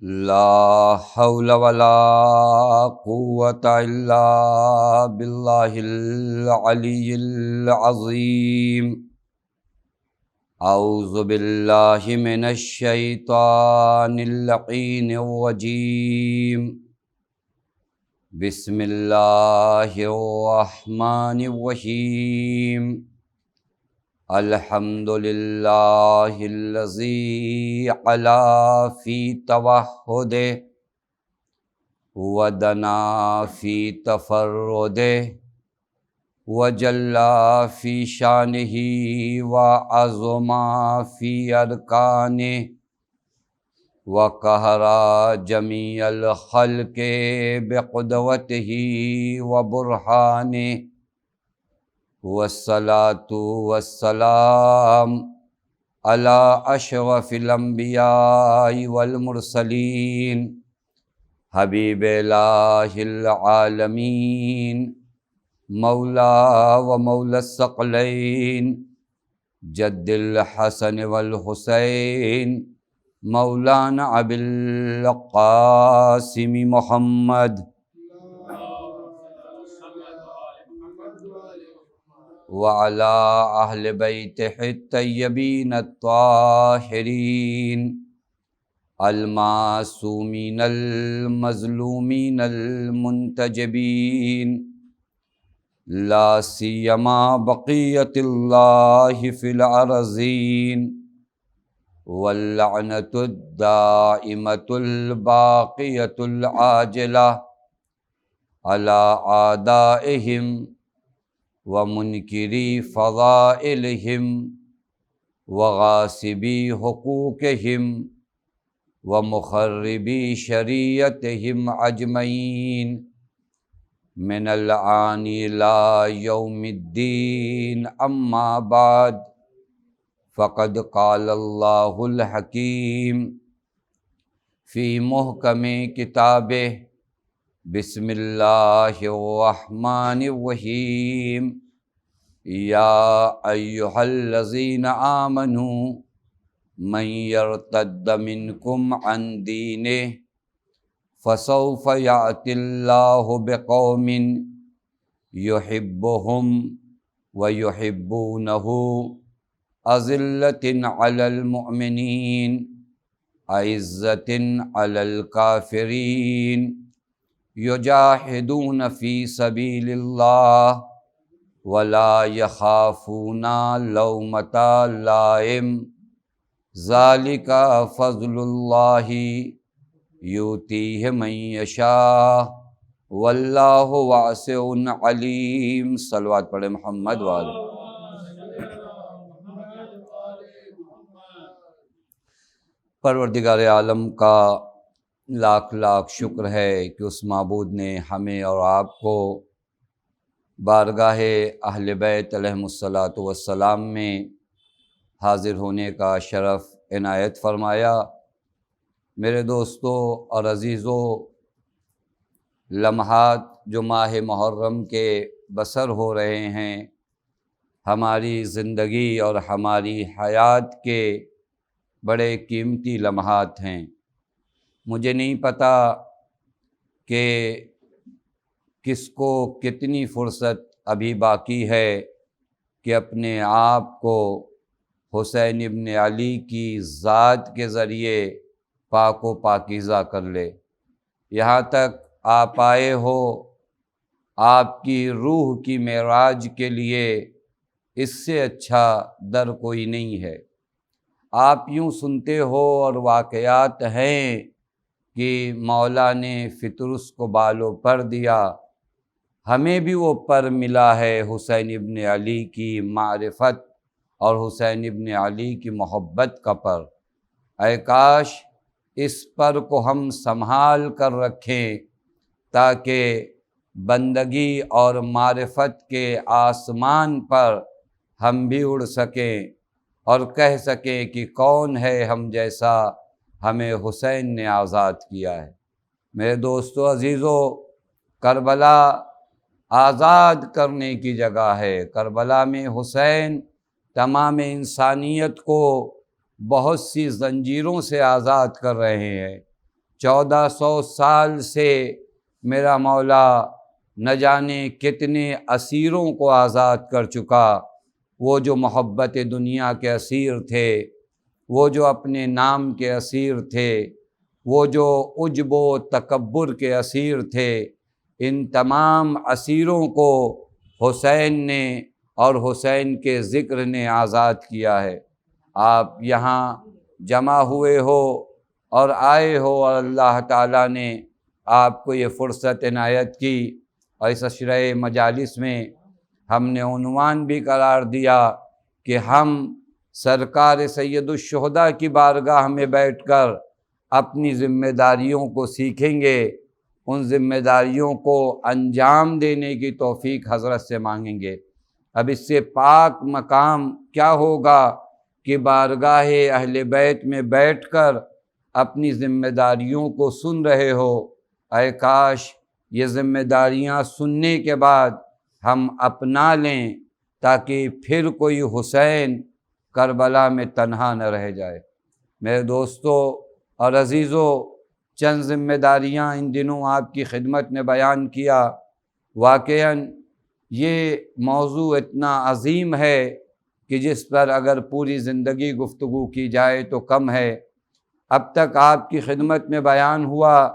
لا حول ولا قوة إلا بالله العلي العظيم. أعوذ بالله من الشيطان اللعين الرجيم. بسم الله الرحمن الرحيم. الحمد لله الذي علا في توحده ودنا في تفرده وجلا في شانه وعظم في أركانه وقهر جميع الخلق بقدوته وبرهانه والصلاة والسلام على أشرف الأنبياء والمرسلين حبیب الہ العالمین مولا و مولا الثقلین جد الحسن والحسین مولانا ابی القاسم محمد وعلى أهل بيته الطيبين الطاهرين المعصومين المظلومين المنتجبين لا سيما بقية الله في الأرضين واللعنة الدائمة الباقية العاجلة على أعدائهم ومنکری فضائلہم وغاصبی حقوقہم ومخربی شریعتہم اجمعین من الآن الى یوم الدین اما بعد فقد قال اللہ الحکیم فی محکم کتابہ بسم اللہ الرحمن الرحیم یا ایہا الذین آمنوا من یرتد منکم عن دینہ فسوف یأتی اللہ بقوم یحبہم ویحبونہ اذلۃ علی المؤمنین اعزۃ علی الکافرین یجاہدون فی سبیل اللہ ولا یخافون لومۃ لائم ذالک فضل اللہ یؤتیہ من یشاء واللہ واسع علیم۔ صلوات پڑھیں محمد والے۔ پروردگار عالم کا لاکھ لاکھ شکر ہے کہ اس معبود نے ہمیں اور آپ کو بارگاہ اہل بیت علیہم الصلاۃ والسلام میں حاضر ہونے کا شرف عنایت فرمایا۔ میرے دوستو اور عزیزو، لمحات جو ماہ محرم کے بسر ہو رہے ہیں ہماری زندگی اور ہماری حیات کے بڑے قیمتی لمحات ہیں۔ مجھے نہیں پتہ کہ کس کو کتنی فرصت ابھی باقی ہے کہ اپنے آپ کو حسین ابن علی کی ذات کے ذریعے پاک و پاکیزہ کر لے۔ یہاں تک آپ آئے ہو، آپ کی روح کی معراج کے لیے اس سے اچھا در کوئی نہیں ہے۔ آپ یوں سنتے ہو اور واقعات ہیں کہ مولا نے فطرس کو بالوں پر دیا، ہمیں بھی وہ پر ملا ہے حسین ابن علی کی معرفت اور حسین ابن علی کی محبت کا پر۔ اے کاش اس پر کو ہم سنبھال کر رکھیں تاکہ بندگی اور معرفت کے آسمان پر ہم بھی اڑ سکیں اور کہہ سکیں کہ کون ہے ہم جیسا ہمیں حسین نے آزاد کیا ہے۔ میرے دوستو عزیزو، کربلا آزاد کرنے کی جگہ ہے۔ کربلا میں حسین تمام انسانیت کو بہت سی زنجیروں سے آزاد کر رہے ہیں۔ 1400 سال سے میرا مولا نہ جانے کتنے اسیروں کو آزاد کر چکا۔ وہ جو محبت دنیا کے اسیر تھے، وہ جو اپنے نام کے اسیر تھے، وہ جو عجب و تکبر کے اسیر تھے، ان تمام اسیروں کو حسین نے اور حسین کے ذکر نے آزاد کیا ہے۔ آپ یہاں جمع ہوئے ہو اور آئے ہو، اور اللہ تعالیٰ نے آپ کو یہ فرصت عنایت کی، اور اس عشرہ مجالس میں ہم نے عنوان بھی قرار دیا کہ ہم سرکار سید الشہداء کی بارگاہ میں بیٹھ کر اپنی ذمہ داریوں کو سیکھیں گے، ان ذمہ داریوں کو انجام دینے کی توفیق حضرت سے مانگیں گے۔ اب اس سے پاک مقام کیا ہوگا کہ بارگاہ اہل بیت میں بیٹھ کر اپنی ذمہ داریوں کو سن رہے ہو۔ اے کاش یہ ذمہ داریاں سننے کے بعد ہم اپنا لیں، تاکہ پھر کوئی حسین کربلا میں تنہا نہ رہ جائے۔ میرے دوستو اور عزیزو، چند ذمہ داریاں ان دنوں آپ کی خدمت میں بیان کیا۔ واقعاً یہ موضوع اتنا عظیم ہے کہ جس پر اگر پوری زندگی گفتگو کی جائے تو کم ہے۔ اب تک آپ کی خدمت میں بیان ہوا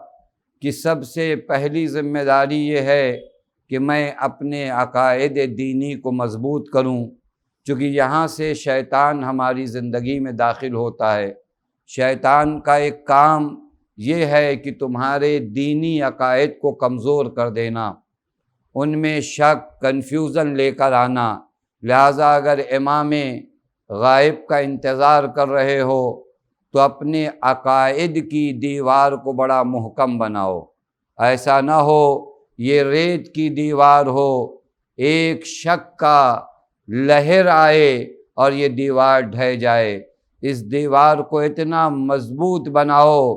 کہ سب سے پہلی ذمہ داری یہ ہے کہ میں اپنے عقائد دینی کو مضبوط کروں، چونکہ یہاں سے شیطان ہماری زندگی میں داخل ہوتا ہے۔ شیطان کا ایک کام یہ ہے کہ تمہارے دینی عقائد کو کمزور کر دینا، ان میں شک، کنفیوژن لے کر آنا۔ لہٰذا اگر امام غائب کا انتظار کر رہے ہو تو اپنے عقائد کی دیوار کو بڑا محکم بناؤ، ایسا نہ ہو یہ ریت کی دیوار ہو، ایک شک کا لہر آئے اور یہ دیوار ڈھہ جائے۔ اس دیوار کو اتنا مضبوط بناؤ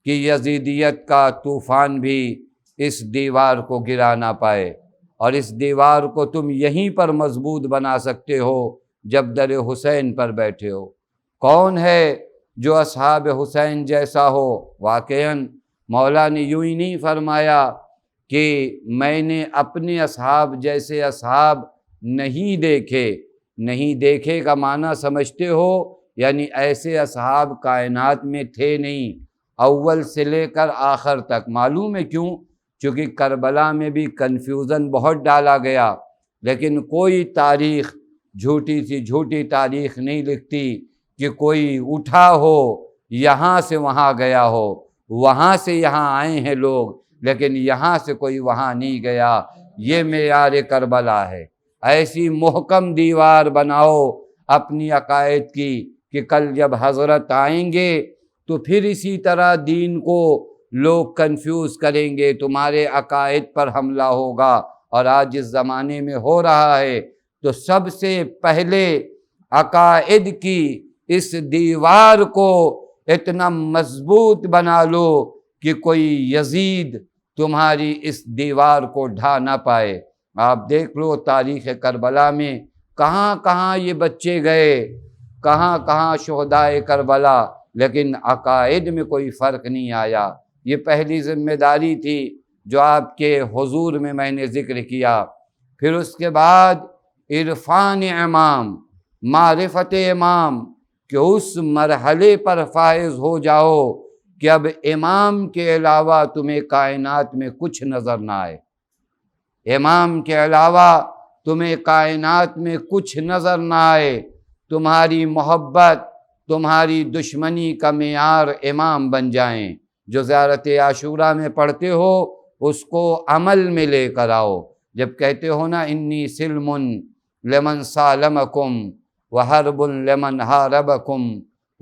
کہ یزیدیت کا طوفان بھی اس دیوار کو گرا نہ پائے، اور اس دیوار کو تم یہیں پر مضبوط بنا سکتے ہو جب در حسین پر بیٹھے ہو۔ کون ہے جو اصحاب حسین جیسا ہو؟ واقعاً مولا نے یوں ہی نہیں فرمایا کہ میں نے اپنے اصحاب جیسے اصحاب نہیں دیکھے۔ نہیں دیکھے کا معنی سمجھتے ہو؟ یعنی ایسے اصحاب کائنات میں تھے نہیں، اول سے لے کر آخر تک۔ معلوم ہے کیوں؟ چونکہ کربلا میں بھی کنفیوژن بہت ڈالا گیا، لیکن کوئی تاریخ جھوٹی سی جھوٹی تاریخ نہیں لکھتی کہ کوئی اٹھا ہو یہاں سے وہاں گیا ہو، وہاں سے یہاں آئے ہیں لوگ، لیکن یہاں سے کوئی وہاں نہیں گیا۔ یہ معیار کربلا ہے۔ ایسی محکم دیوار بناؤ اپنی عقائد کی کہ کل جب حضرت آئیں گے تو پھر اسی طرح دین کو لوگ کنفیوز کریں گے، تمہارے عقائد پر حملہ ہوگا، اور آج جس زمانے میں ہو رہا ہے۔ تو سب سے پہلے عقائد کی اس دیوار کو اتنا مضبوط بنا لو کہ کوئی یزید تمہاری اس دیوار کو ڈھا نہ پائے۔ آپ دیکھ لو تاریخ کربلا میں کہاں کہاں یہ بچے گئے، کہاں کہاں شہدائے کربلا، لیکن عقائد میں کوئی فرق نہیں آیا۔ یہ پہلی ذمہ داری تھی جو آپ کے حضور میں میں نے ذکر کیا۔ پھر اس کے بعد عرفان امام، معرفت امام، کہ اس مرحلے پر فائز ہو جاؤ کہ اب امام کے علاوہ تمہیں کائنات میں کچھ نظر نہ آئے۔ امام کے علاوہ تمہیں کائنات میں کچھ نظر نہ آئے۔ تمہاری محبت، تمہاری دشمنی کا معیار امام بن جائیں۔ جو زیارت عاشوراء میں پڑھتے ہو اس کو عمل میں لے کر آؤ۔ جب کہتے ہو نا انی سلم لمن سالمکم وحرب لمن حاربکم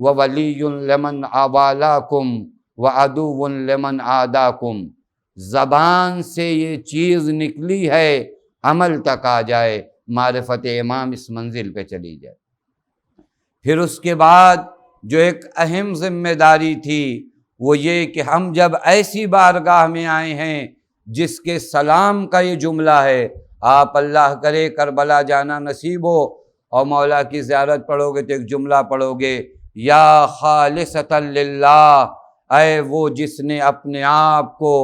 وولی لمن آوالاکم وعدو لمن عاداکم، زبان سے یہ چیز نکلی ہے، عمل تک آ جائے، معرفت امام اس منزل پہ چلی جائے۔ پھر اس کے بعد جو ایک اہم ذمہ داری تھی وہ یہ کہ ہم جب ایسی بارگاہ میں آئے ہیں جس کے سلام کا یہ جملہ ہے، آپ اللہ کرے کربلا جانا نصیب ہو اور مولا کی زیارت پڑھو گے تو ایک جملہ پڑھو گے، یا خالصۃ للہ، اے وہ جس نے اپنے آپ کو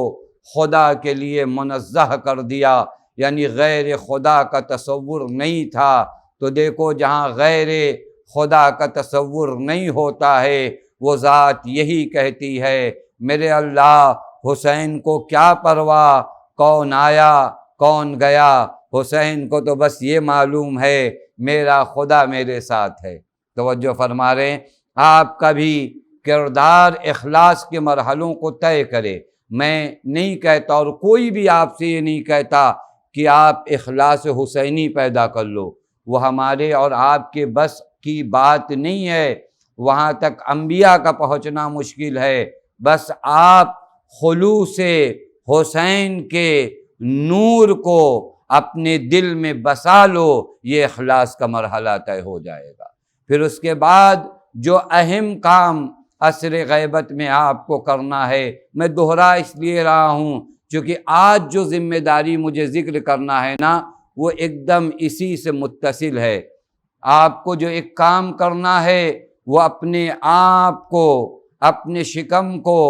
خدا کے لیے منزہ کر دیا، یعنی غیر خدا کا تصور نہیں تھا۔ تو دیکھو جہاں غیر خدا کا تصور نہیں ہوتا ہے، وہ ذات یہی کہتی ہے میرے اللہ حسین کو کیا پرواہ، کون آیا کون گیا، حسین کو تو بس یہ معلوم ہے میرا خدا میرے ساتھ ہے۔ توجہ فرما رہے ہیں، آپ کا بھی کردار اخلاص کے مرحلوں کو طے کرے۔ میں نہیں کہتا اور کوئی بھی آپ سے یہ نہیں کہتا کہ آپ اخلاص حسینی پیدا کر لو، وہ ہمارے اور آپ کے بس کی بات نہیں ہے، وہاں تک انبیاء کا پہنچنا مشکل ہے۔ بس آپ خلوص حسین کے نور کو اپنے دل میں بسا لو، یہ اخلاص کا مرحلہ طے ہو جائے گا۔ پھر اس کے بعد جو اہم کام عصر غیبت میں آپ کو کرنا ہے، میں دوہرا اس لیے رہا ہوں کیونکہ آج جو ذمہ داری مجھے ذکر کرنا ہے نا، وہ ایک دم اسی سے متصل ہے۔ آپ کو جو ایک کام کرنا ہے وہ اپنے آپ کو، اپنے شکم کو،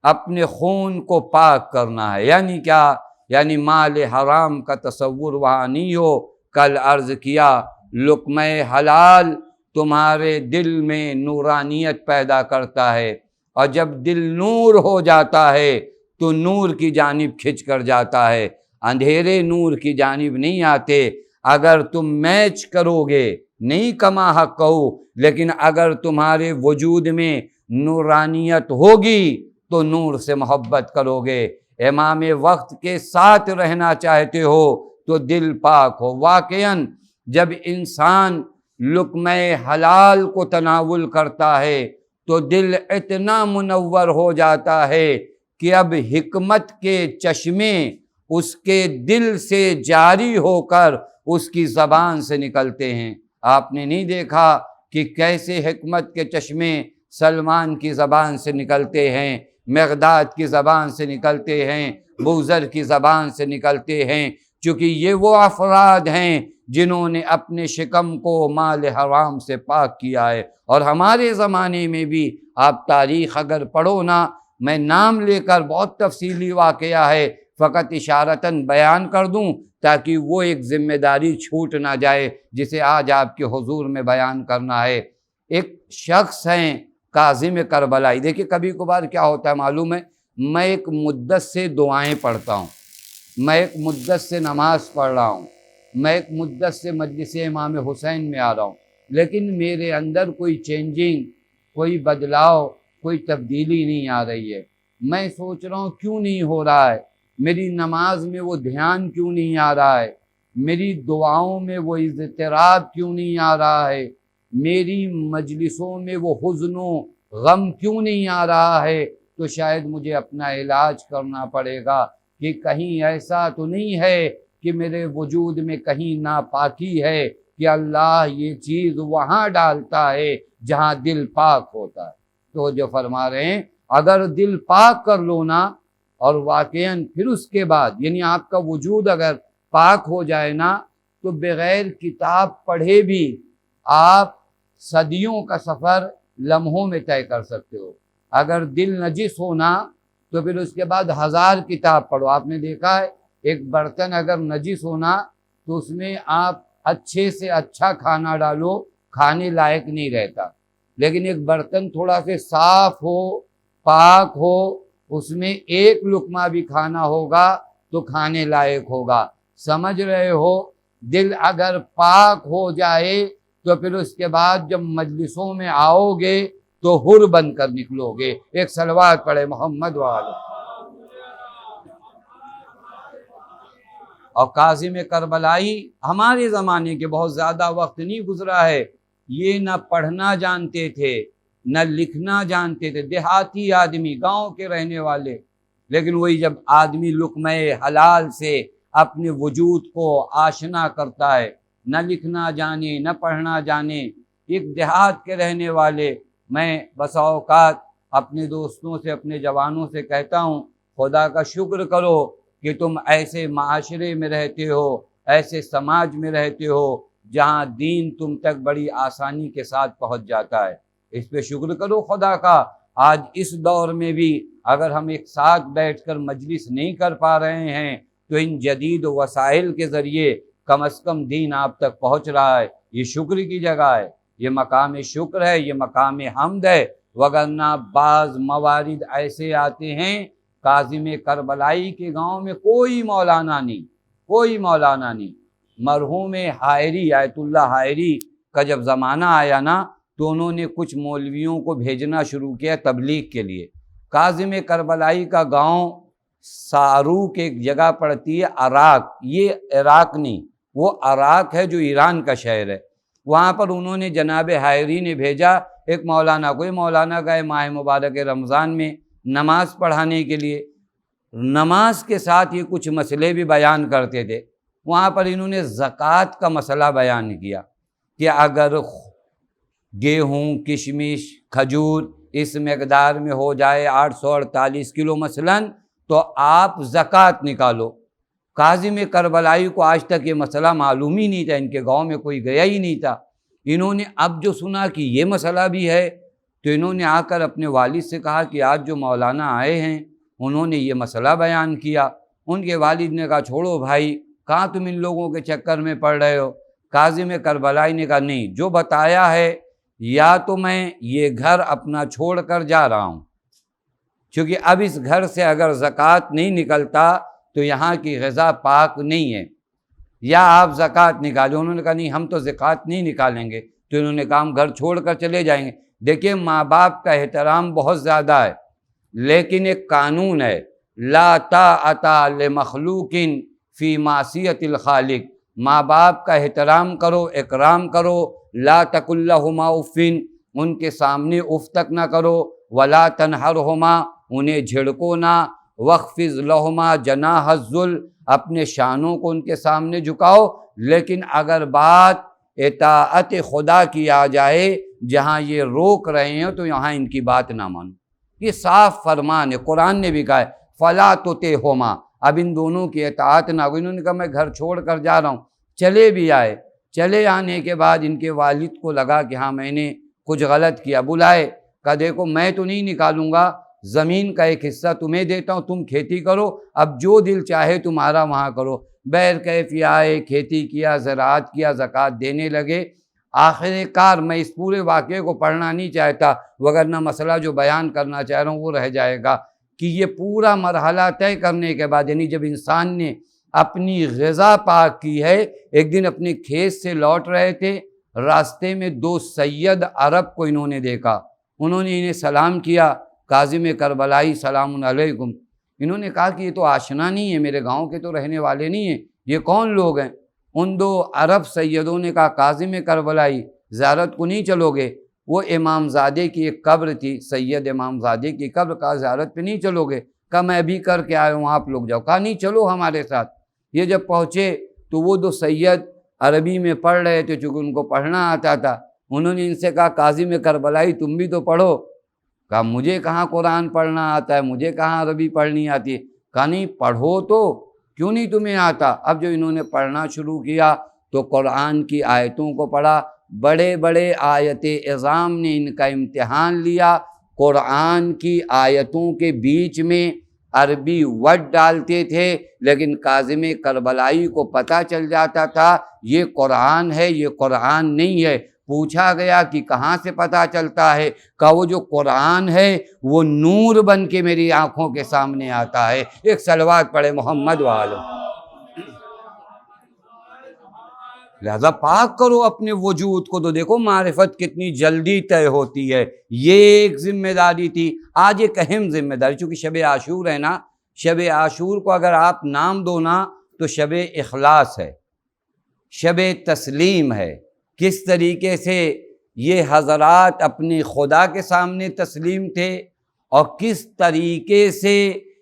اپنے خون کو پاک کرنا ہے۔ یعنی کیا؟ یعنی مال حرام کا تصور وہاں نہیں ہو۔ کل عرض کیا لقمہ حلال تمہارے دل میں نورانیت پیدا کرتا ہے، اور جب دل نور ہو جاتا ہے تو نور کی جانب کھنچ کر جاتا ہے، اندھیرے نور کی جانب نہیں آتے۔ اگر تم میچ کرو گے، نہیں کما حق کہو، لیکن اگر تمہارے وجود میں نورانیت ہوگی تو نور سے محبت کرو گے۔ امام وقت کے ساتھ رہنا چاہتے ہو تو دل پاک ہو۔ واقعاً جب انسان لقمہ حلال کو تناول کرتا ہے تو دل اتنا منور ہو جاتا ہے کہ اب حکمت کے چشمے اس کے دل سے جاری ہو کر اس کی زبان سے نکلتے ہیں۔ آپ نے نہیں دیکھا کہ کیسے حکمت کے چشمے سلمان کی زبان سے نکلتے ہیں، مقداد کی زبان سے نکلتے ہیں، بوذر کی زبان سے نکلتے ہیں، چونکہ یہ وہ افراد ہیں جنہوں نے اپنے شکم کو مال حرام سے پاک کیا ہے۔ اور ہمارے زمانے میں بھی آپ تاریخ اگر پڑھو نا، میں نام لے کر بہت تفصیلی واقعہ ہے، فقط اشارتاً بیان کر دوں تاکہ وہ ایک ذمہ داری چھوٹ نہ جائے جسے آج آپ کے حضور میں بیان کرنا ہے۔ ایک شخص ہیں کاظم کربلائی۔ دیکھیے کبھی کبھار کیا ہوتا ہے معلوم ہے، میں ایک مدت سے دعائیں پڑھتا ہوں، میں ایک مدت سے نماز پڑھ رہا ہوں، میں ایک مدت سے مجلس امام حسین میں آ رہا ہوں، لیکن میرے اندر کوئی چینجنگ، کوئی بدلاؤ، کوئی تبدیلی نہیں آ رہی ہے۔ میں سوچ رہا ہوں کیوں نہیں ہو رہا ہے، میری نماز میں وہ دھیان کیوں نہیں آ رہا ہے، میری دعاؤں میں وہ اضطراب کیوں نہیں آ رہا ہے، میری مجلسوں میں وہ حزن و غم کیوں نہیں آ رہا ہے۔ تو شاید مجھے اپنا علاج کرنا پڑے گا کہ کہیں ایسا تو نہیں ہے کہ میرے وجود میں کہیں ناپاکی ہے کہ اللہ یہ چیز وہاں ڈالتا ہے جہاں دل پاک ہوتا ہے۔ تو جو فرما رہے ہیں اگر دل پاک کر لو نا، اور واقعاً پھر اس کے بعد یعنی آپ کا وجود اگر پاک ہو جائے نا، تو بغیر کتاب پڑھے بھی آپ صدیوں کا سفر لمحوں میں طے کر سکتے ہو۔ اگر دل نجس ہونا تو پھر اس کے بعد 1000 کتاب پڑھو۔ آپ نے دیکھا ہے ایک برتن اگر نجس ہونا تو اس میں آپ اچھے سے اچھا کھانا ڈالو، کھانے لائق نہیں رہتا، لیکن ایک برتن تھوڑا سے صاف ہو، پاک ہو، اس میں ایک لقمہ بھی کھانا ہوگا تو کھانے لائق ہوگا۔ سمجھ رہے ہو؟ دل اگر پاک ہو جائے تو پھر اس کے بعد جب مجلسوں میں آؤ گے تو حر بن کر نکلو گے۔ ایک صلوات پڑھے محمد وآلہ۔ اور کاظم کربلائی ہمارے زمانے کے بہت زیادہ وقت نہیں گزرا ہے، یہ نہ پڑھنا جانتے تھے نہ لکھنا جانتے تھے، دیہاتی آدمی، گاؤں کے رہنے والے، لیکن وہی جب آدمی لقمہ حلال سے اپنے وجود کو آشنا کرتا ہے، نہ لکھنا جانے نہ پڑھنا جانے، ایک دیہات کے رہنے والے، میں بسا اوقات اپنے دوستوں سے، اپنے جوانوں سے کہتا ہوں خدا کا شکر کرو کہ تم ایسے معاشرے میں رہتے ہو، ایسے سماج میں رہتے ہو جہاں دین تم تک بڑی آسانی کے ساتھ پہنچ جاتا ہے۔ اس پہ شکر کرو خدا کا آج اس دور میں بھی اگر ہم ایک ساتھ بیٹھ کر مجلس نہیں کر پا رہے ہیں تو ان جدید وسائل کے ذریعے کم از کم دین آپ تک پہنچ رہا ہے۔ یہ شکر کی جگہ ہے، یہ مقام شکر ہے، یہ مقام حمد ہے، وگرنہ بعض موارد ایسے آتے ہیں کاظم کربلائی کے گاؤں میں کوئی مولانا نہیں۔ مرحوم حائری آیت اللہ حائری کا جب زمانہ آیا نا تو انہوں نے کچھ مولویوں کو بھیجنا شروع کیا تبلیغ کے لیے۔ کاظم کربلائی کا گاؤں ساروک ایک جگہ پڑتی ہے عراق، یہ عراق نہیں، وہ عراق ہے جو ایران کا شہر ہے۔ وہاں پر انہوں نے جناب حائری نے بھیجا ایک مولانا کو۔ یہ مولانا گئے ماہ مبارک رمضان میں نماز پڑھانے کے لیے، نماز کے ساتھ یہ کچھ مسئلے بھی بیان کرتے تھے۔ وہاں پر انہوں نے زکوٰۃ کا مسئلہ بیان کیا کہ اگر گیہوں، کشمش، کھجور اس مقدار میں ہو جائے 848 کلو مثلاً تو آپ زکوٰۃ نکالو۔ کاظم کربلائی کو آج تک یہ مسئلہ معلوم ہی نہیں تھا، ان کے گاؤں میں کوئی گیا ہی نہیں تھا۔ انہوں نے اب جو سنا کہ یہ مسئلہ بھی ہے تو انہوں نے آ کر اپنے والد سے کہا کہ آج جو مولانا آئے ہیں انہوں نے یہ مسئلہ بیان کیا۔ ان کے والد نے کہا چھوڑو بھائی، کہاں تم ان لوگوں کے چکر میں پڑ رہے ہو۔ کاظم کربلائی نے کہا نہیں، جو بتایا ہے یا تو میں یہ گھر اپنا چھوڑ کر جا رہا ہوں، کیونکہ اب اس گھر سے اگر زکوٰۃ نہیں نکلتا تو یہاں کی غذا پاک نہیں ہے، یا آپ زکوٰۃ نکالیں۔ انہوں نے کہا نہیں، ہم تو زکوٰۃ نہیں نکالیں گے۔ تو انہوں نے کہا ہم گھر چھوڑ کر چلے جائیں گے۔ دیکھیں ماں باپ کا احترام بہت زیادہ ہے، لیکن ایک قانون ہے، لا طاعۃ لمخلوق فی معصیۃ الخالق۔ ماں باپ کا احترام کرو، اکرام کرو، لا تقل لہما اف، ان کے سامنے اف تک نہ کرو، ولا تنہرہما، انہیں جھڑکو نہ، واخفض لہما جناح الذل، اپنے شانوں کو ان کے سامنے جھکاؤ۔ لیکن اگر بات اطاعت خدا کی آ جائے، جہاں یہ روک رہے ہیں تو یہاں ان کی بات نہ مانو۔ یہ صاف فرمان ہے، قرآن نے بھی کہا ہے فلا تطعہما، اب ان دونوں کی اطاعت نہ ہو۔ انہوں نے کہا میں گھر چھوڑ کر جا رہا ہوں۔ چلے بھی آئے، چلے آنے کے بعد ان کے والد کو لگا کہ ہاں میں نے کچھ غلط کیا، بلائے، کہا دیکھو میں تو نہیں نکالوں گا، زمین کا ایک حصہ تمہیں دیتا ہوں، تم کھیتی کرو، اب جو دل چاہے تمہارا وہاں کرو۔ بہر کیف آئے، کھیتی کیا، زراعت کیا، زکوٰۃ دینے لگے۔ آخر کار میں اس پورے واقعے کو پڑھنا نہیں چاہتا، وگرنہ مسئلہ جو بیان کرنا چاہ رہا ہوں وہ رہ جائے گا، کہ یہ پورا مرحلہ طے کرنے کے بعد، یعنی جب انسان نے اپنی غذا پاک کی ہے، ایک دن اپنے کھیت سے لوٹ رہے تھے، راستے میں دو سید عرب کو انہوں نے دیکھا، انہوں نے انہیں سلام کیا، کاظم کربلائی سلام علیکم۔ انہوں نے کہا کہ یہ تو آشنا نہیں ہے، میرے گاؤں کے تو رہنے والے نہیں ہیں، یہ کون لوگ ہیں؟ ان دو عرب سیدوں نے کہا کاظم کربلائی زیارت کو نہیں چلو گے؟ وہ امام زادے کی ایک قبر تھی، سید امام زادے کی قبر، کا زیارت پہ نہیں چلو گے؟ کہا میں بھی کر کے آیا ہوں، آپ لوگ جاؤ۔ کہا نہیں چلو ہمارے ساتھ۔ یہ جب پہنچے تو وہ دو سید عربی میں پڑھ رہے تھے، چونکہ ان کو پڑھنا آتا تھا۔ انہوں نے ان سے کہا کاظم کربلائی تم بھی تو پڑھو۔ کہا مجھے کہاں قرآن پڑھنا آتا ہے، مجھے کہاں عربی پڑھنی آتی ہے۔ کہا نہیں پڑھو تو، کیوں نہیں تمہیں آتا؟ اب جو انہوں نے پڑھنا شروع کیا تو قرآن کی آیتوں کو پڑھا، بڑے بڑے آیت اعظام نے ان کا امتحان لیا۔ قرآن کی آیتوں کے بیچ میں عربی ورڈ ڈالتے تھے، لیکن کاظم کربلائی کو پتہ چل جاتا تھا یہ قرآن ہے، یہ قرآن نہیں ہے۔ پوچھا گیا کہ کہاں سے پتہ چلتا ہے؟ کہا وہ جو قرآن ہے وہ نور بن کے میری آنکھوں کے سامنے آتا ہے۔ ایک صلوات پڑھے محمد والو۔ لہذا پاک کرو اپنے وجود کو، تو دیکھو معرفت کتنی جلدی طے ہوتی ہے۔ یہ ایک ذمہ داری تھی۔ آج ایک اہم ذمہ داری، چونکہ شب عاشور ہے نا، شب عاشور کو اگر آپ نام دو نا تو شب اخلاص ہے، شب تسلیم ہے۔ کس طریقے سے یہ حضرات اپنے خدا کے سامنے تسلیم تھے، اور کس طریقے سے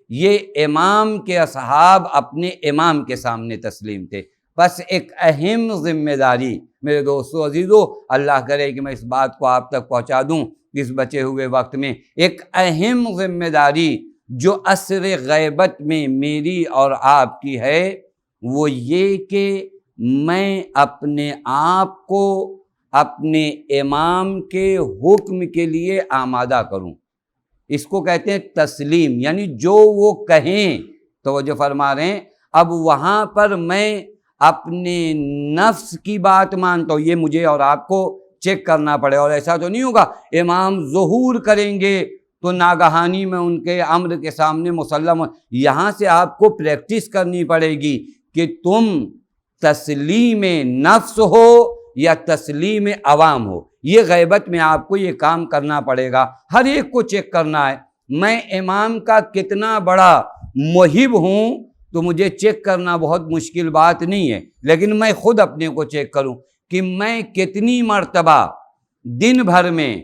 یہ امام کے اصحاب اپنے امام کے سامنے تسلیم تھے۔ بس ایک اہم ذمہ داری میرے دوستو عزیزو، اللہ کرے کہ میں اس بات کو آپ تک پہنچا دوں اس بچے ہوئے وقت میں، ایک اہم ذمہ داری جو عصر غیبت میں میری اور آپ کی ہے، وہ یہ کہ میں اپنے آپ کو اپنے امام کے حکم کے لیے آمادہ کروں۔ اس کو کہتے ہیں تسلیم، یعنی جو وہ کہیں توجہ فرما رہے ہیں۔ اب وہاں پر میں اپنے نفس کی بات مانتا ہوں، یہ مجھے اور آپ کو چیک کرنا پڑے، اور ایسا تو نہیں ہوگا امام ظہور کریں گے تو ناگہانی میں ان کے امر کے سامنے مسلم، یہاں سے آپ کو پریکٹس کرنی پڑے گی کہ تم تسلیم نفس ہو یا تسلیم عوام ہو۔ یہ غیبت میں آپ کو یہ کام کرنا پڑے گا، ہر ایک کو چیک کرنا ہے۔ میں امام کا کتنا بڑا محب ہوں تو مجھے چیک کرنا بہت مشکل بات نہیں ہے، لیکن میں خود اپنے کو چیک کروں کہ میں کتنی مرتبہ دن بھر میں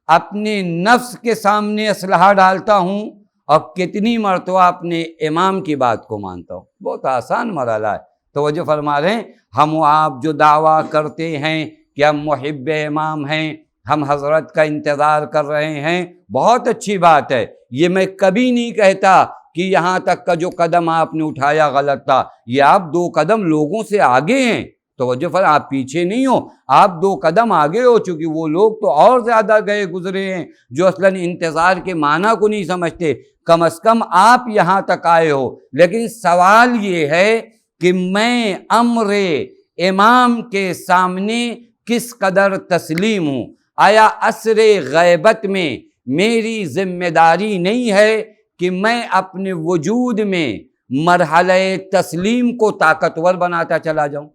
اپنے نفس کے سامنے اسلحہ ڈالتا ہوں اور کتنی مرتبہ اپنے امام کی بات کو مانتا ہوں۔ بہت آسان مرحلہ ہے، توجہ فرما رہے ہیں۔ ہم و آپ جو دعویٰ کرتے ہیں کہ ہم محب امام ہیں، ہم حضرت کا انتظار کر رہے ہیں، بہت اچھی بات ہے۔ یہ میں کبھی نہیں کہتا کہ یہاں تک کا جو قدم آپ نے اٹھایا غلط تھا، یہ آپ 2 قدم لوگوں سے آگے ہیں، توجہ فرما، آپ پیچھے نہیں ہو، آپ 2 قدم آگے ہو، چونکہ وہ لوگ تو اور زیادہ گئے گزرے ہیں جو اصلاً انتظار کے معنی کو نہیں سمجھتے۔ کم از کم آپ یہاں تک آئے ہو، لیکن سوال یہ ہے کہ میں امر امام کے سامنے کس قدر تسلیم ہوں۔ آیا عصر غیبت میں میری ذمہ داری نہیں ہے کہ میں اپنے وجود میں مرحلہ تسلیم کو طاقتور بناتا چلا جاؤں؟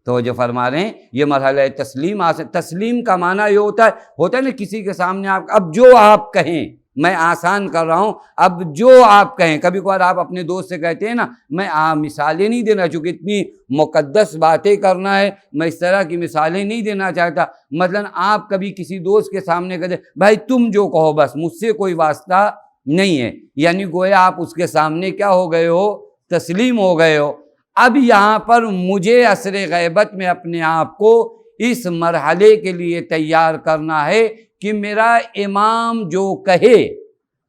تو جو فرما رہے ہیں یہ مرحلہ تسلیم کا معنی یہ ہوتا ہے نا کسی کے سامنے آپ اب جو آپ کہیں، میں آسان کر رہا ہوں، اب جو آپ کہیں۔ کبھی کبھار آپ اپنے دوست سے کہتے ہیں نا، میں مثالیں نہیں دینا چونکہ اتنی مقدس باتیں کرنا ہے، میں اس طرح کی مثالیں نہیں دینا چاہتا۔ مثلا آپ کبھی کسی دوست کے سامنے کہتے بھائی تم جو کہو بس، مجھ سے کوئی واسطہ نہیں ہے، یعنی گویا آپ اس کے سامنے کیا ہو گئے ہو؟ تسلیم ہو گئے ہو۔ اب یہاں پر مجھے عصر غیبت میں اپنے آپ کو اس مرحلے کے لیے تیار کرنا ہے کہ میرا امام جو کہے،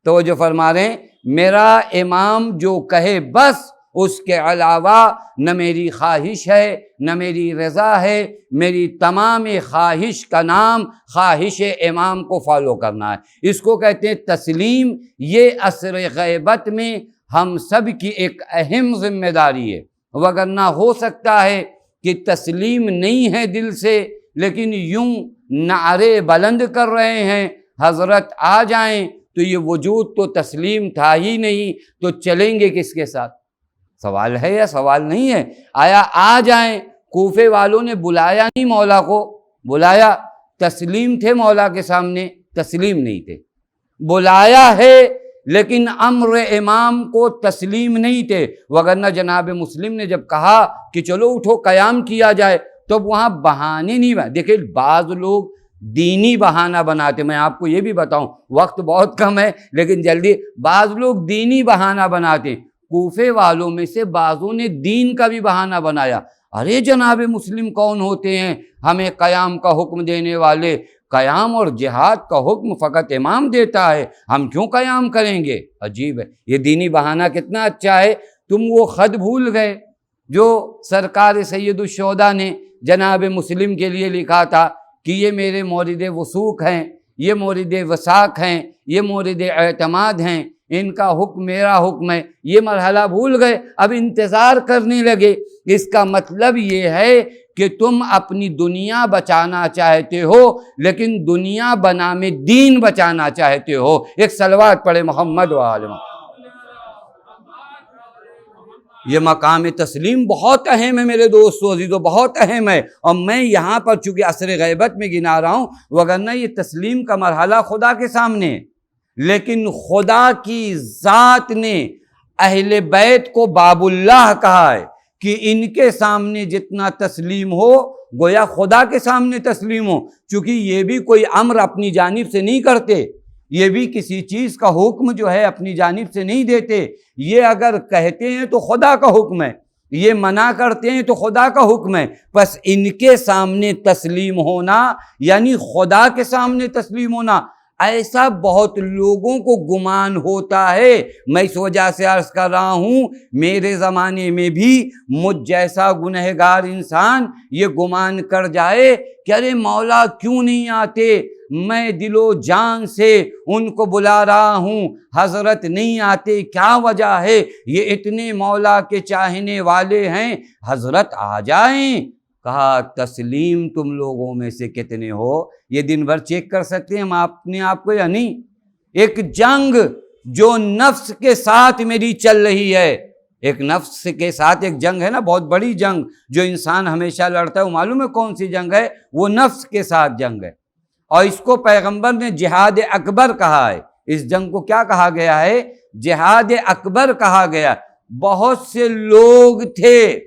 تو جو فرما رہے ہیں میرا امام جو کہے بس، اس کے علاوہ نہ میری خواہش ہے نہ میری رضا ہے، میری تمام خواہش کا نام خواہش امام کو فالو کرنا ہے۔ اس کو کہتے ہیں تسلیم۔ یہ عصر غیبت میں ہم سب کی ایک اہم ذمہ داری ہے، وگرنہ ہو سکتا ہے کہ تسلیم نہیں ہے دل سے، لیکن یوں نعرے بلند کر رہے ہیں حضرت آ جائیں، تو یہ وجود تو تسلیم تھا ہی نہیں، تو چلیں گے کس کے ساتھ؟ سوال ہے یا سوال نہیں ہے؟ آیا آ جائیں، کوفے والوں نے بلایا نہیں مولا کو، بلایا، تسلیم تھے مولا کے سامنے؟ تسلیم نہیں تھے۔ بلایا ہے لیکن امر امام کو تسلیم نہیں تھے، وگرنہ جناب مسلم نے جب کہا کہ چلو اٹھو قیام کیا جائے، تو وہاں بہانے نہیں بنا۔ دیکھیں بعض لوگ دینی بہانہ بناتے، میں آپ کو یہ بھی بتاؤں، وقت بہت کم ہے لیکن جلدی، بعض لوگ دینی بہانہ بناتے۔ کوفے والوں میں سے بعضوں نے دین کا بھی بہانہ بنایا۔ ارے جناب مسلم کون ہوتے ہیں ہمیں قیام کا حکم دینے والے؟ قیام اور جہاد کا حکم فقط امام دیتا ہے، ہم کیوں قیام کریں گے؟ عجیب ہے، یہ دینی بہانہ کتنا اچھا ہے۔ تم وہ خط بھول گئے جو سرکار سید الشہداء نے جناب مسلم کے لیے لکھا تھا کہ یہ میرے مورد وثوق ہیں، یہ مورد وثاق ہیں، یہ مورد اعتماد ہیں، ان کا حکم میرا حکم ہے۔ یہ مرحلہ بھول گئے، اب انتظار کرنے لگے۔ اس کا مطلب یہ ہے کہ تم اپنی دنیا بچانا چاہتے ہو لیکن دنیا بنام دین بچانا چاہتے ہو۔ ایک صلوات پڑھے محمد و آل محمد۔ یہ مقام تسلیم بہت اہم ہے میرے دوستو عزیزو، بہت اہم ہے، اور میں یہاں پر چونکہ عصر غیبت میں گنا رہا ہوں، وگرنہ یہ تسلیم کا مرحلہ خدا کے سامنے، لیکن خدا کی ذات نے اہل بیت کو باب اللہ کہا ہے کہ ان کے سامنے جتنا تسلیم ہو گویا خدا کے سامنے تسلیم ہو، چونکہ یہ بھی کوئی امر اپنی جانب سے نہیں کرتے، یہ بھی کسی چیز کا حکم جو ہے اپنی جانب سے نہیں دیتے۔ یہ اگر کہتے ہیں تو خدا کا حکم ہے، یہ منع کرتے ہیں تو خدا کا حکم ہے، بس ان کے سامنے تسلیم ہونا یعنی خدا کے سامنے تسلیم ہونا۔ ایسا بہت لوگوں کو گمان ہوتا ہے. میں اس وجہ سے عرض کر رہا ہوں میرے زمانے میں بھی مجھ جیسا گنہگار انسان یہ گمان کر جائے کہ ارے مولا کیوں نہیں آتے، میں دل و جان سے ان کو بلا رہا ہوں، حضرت نہیں آتے، کیا وجہ ہے؟ یہ اتنے مولا کے چاہنے والے ہیں، حضرت آ جائیں. کہا تسلیم تم لوگوں میں سے کتنے ہو؟ یہ دن بھر چیک کر سکتے ہیں ہم اپنے آپ کو یا نہیں؟ ایک جنگ جو نفس کے ساتھ میری چل رہی ہے، ایک نفس کے ساتھ ایک جنگ ہے نا، بہت بڑی جنگ جو انسان ہمیشہ لڑتا ہے، وہ معلوم ہے کون سی جنگ ہے؟ وہ نفس کے ساتھ جنگ ہے. اور اس کو پیغمبر نے جہاد اکبر کہا ہے. اس جنگ کو کیا کہا گیا ہے؟ جہاد اکبر کہا گیا. بہت سے لوگ تھے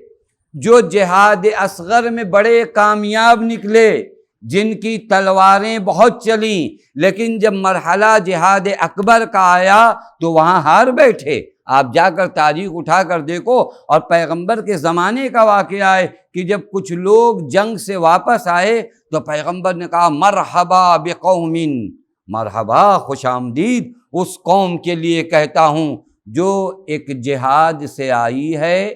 جو جہاد اصغر میں بڑے کامیاب نکلے، جن کی تلواریں بہت چلیں، لیکن جب مرحلہ جہاد اکبر کا آیا تو وہاں ہار بیٹھے. آپ جا کر تاریخ اٹھا کر دیکھو، اور پیغمبر کے زمانے کا واقعہ ہے کہ جب کچھ لوگ جنگ سے واپس آئے تو پیغمبر نے کہا مرحبا بقوم، مرحبا، خوش آمدید اس قوم کے لیے کہتا ہوں جو ایک جہاد سے آئی ہے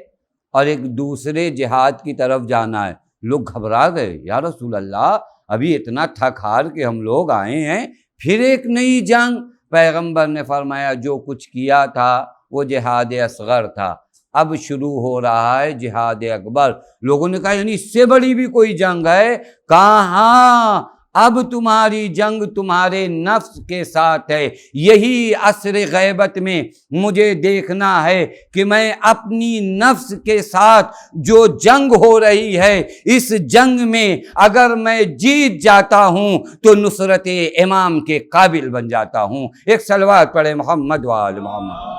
اور ایک دوسرے جہاد کی طرف جانا ہے. لوگ گھبرا گئے، یا رسول اللہ ابھی اتنا تھک ہار کے ہم لوگ آئے ہیں، پھر ایک نئی جنگ. پیغمبر نے فرمایا جو کچھ کیا تھا وہ جہاد اصغر تھا، اب شروع ہو رہا ہے جہاد اکبر. لوگوں نے کہا یعنی اس سے بڑی بھی کوئی جنگ ہے؟ کہاں، اب تمہاری جنگ تمہارے نفس کے ساتھ ہے. یہی عصر غیبت میں مجھے دیکھنا ہے کہ میں اپنی نفس کے ساتھ جو جنگ ہو رہی ہے، اس جنگ میں اگر میں جیت جاتا ہوں تو نصرت امام کے قابل بن جاتا ہوں. ایک صلوات پڑھے محمد وآل محمد.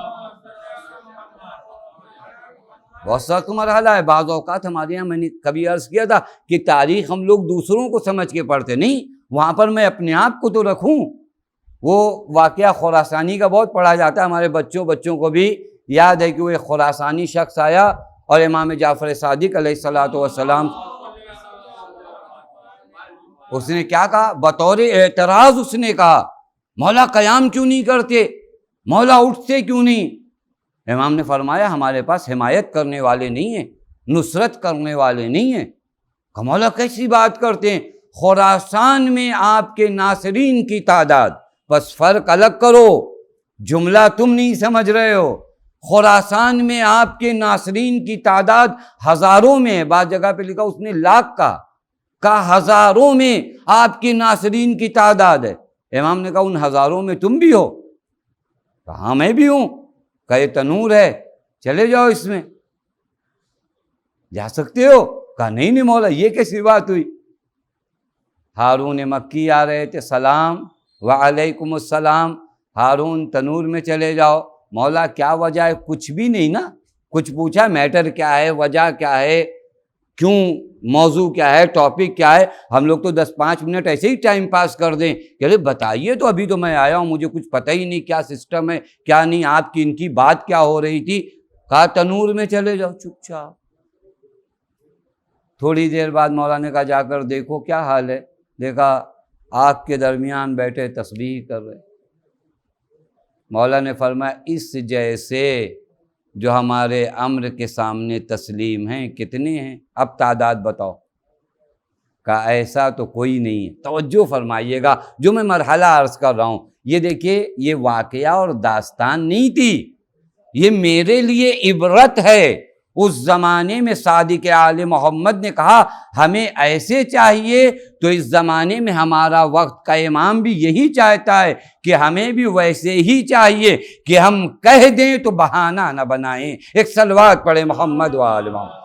بہت سخت مرحلہ ہے. بعض اوقات ہمارے یہاں میں نے کبھی عرض کیا تھا کہ تاریخ ہم لوگ دوسروں کو سمجھ کے پڑھتے نہیں، وہاں پر میں اپنے آپ کو تو رکھوں. وہ واقعہ خراسانی کا بہت پڑھا جاتا ہے، ہمارے بچوں کو بھی یاد ہے کہ وہ ایک خراسانی شخص آیا اور امام جعفر صادق علیہ الصلوۃ والسلام، اس نے کیا کہا؟ بطور اعتراض اس نے کہا مولا قیام کیوں نہیں کرتے، مولا اٹھتے کیوں نہیں؟ امام نے فرمایا ہمارے پاس حمایت کرنے والے نہیں ہیں، نصرت کرنے والے نہیں ہیں. کہ مولا کیسی بات کرتے ہیں؟ خراسان میں آپ کے ناصرین کی تعداد، بس فرق الگ کرو، جملہ تم نہیں سمجھ رہے ہو. خراسان میں آپ کے ناصرین کی تعداد ہزاروں میں ہے، بعض جگہ پہ لکھا اس نے لاکھ کا ہزاروں میں آپ کے ناصرین کی تعداد ہے. امام نے کہا ان ہزاروں میں تم بھی ہو؟ کہا میں بھی ہوں. کہ تنور ہے، چلے جاؤ اس میں، جا سکتے ہو؟ کہا نہیں مولا یہ کیسی بات ہوئی؟ ہارون مکی آ رہے تھے، سلام وعلیکم السلام. ہارون تنور میں چلے جاؤ. مولا کیا وجہ ہے؟ کچھ بھی نہیں نا. کچھ پوچھا میٹر کیا ہے، وجہ کیا ہے، کیوں، موضوع کیا ہے، ٹاپک کیا ہے؟ ہم لوگ تو 10-5 منٹ ایسے ہی ٹائم پاس کر دیں کہ ارے بتائیے تو، ابھی تو میں آیا ہوں، مجھے کچھ پتہ ہی نہیں کیا سسٹم ہے کیا نہیں، آپ کی ان کی بات کیا ہو رہی تھی. کہا تنور میں چلے جاؤ چپ چاپ. تھوڑی دیر بعد مولا نے کہا جا کر دیکھو کیا حال ہے. دیکھا آگ کے درمیان بیٹھے تسبیح کر رہے. مولا نے فرمایا اس جیسے جو ہمارے امر کے سامنے تسلیم ہیں کتنے ہیں؟ اب تعداد بتاؤ. کہا ایسا تو کوئی نہیں ہے. توجہ فرمائیے گا جو میں مرحلہ عرض کر رہا ہوں، یہ دیکھیے یہ واقعہ اور داستان نہیں تھی، یہ میرے لیے عبرت ہے. اس زمانے میں صادق آل محمد نے کہا ہمیں ایسے چاہیے، تو اس زمانے میں ہمارا وقت کا امام بھی یہی چاہتا ہے کہ ہمیں بھی ویسے ہی چاہیے کہ ہم کہہ دیں تو بہانہ نہ بنائیں. ایک صلوات پڑھے محمد وآل محمد.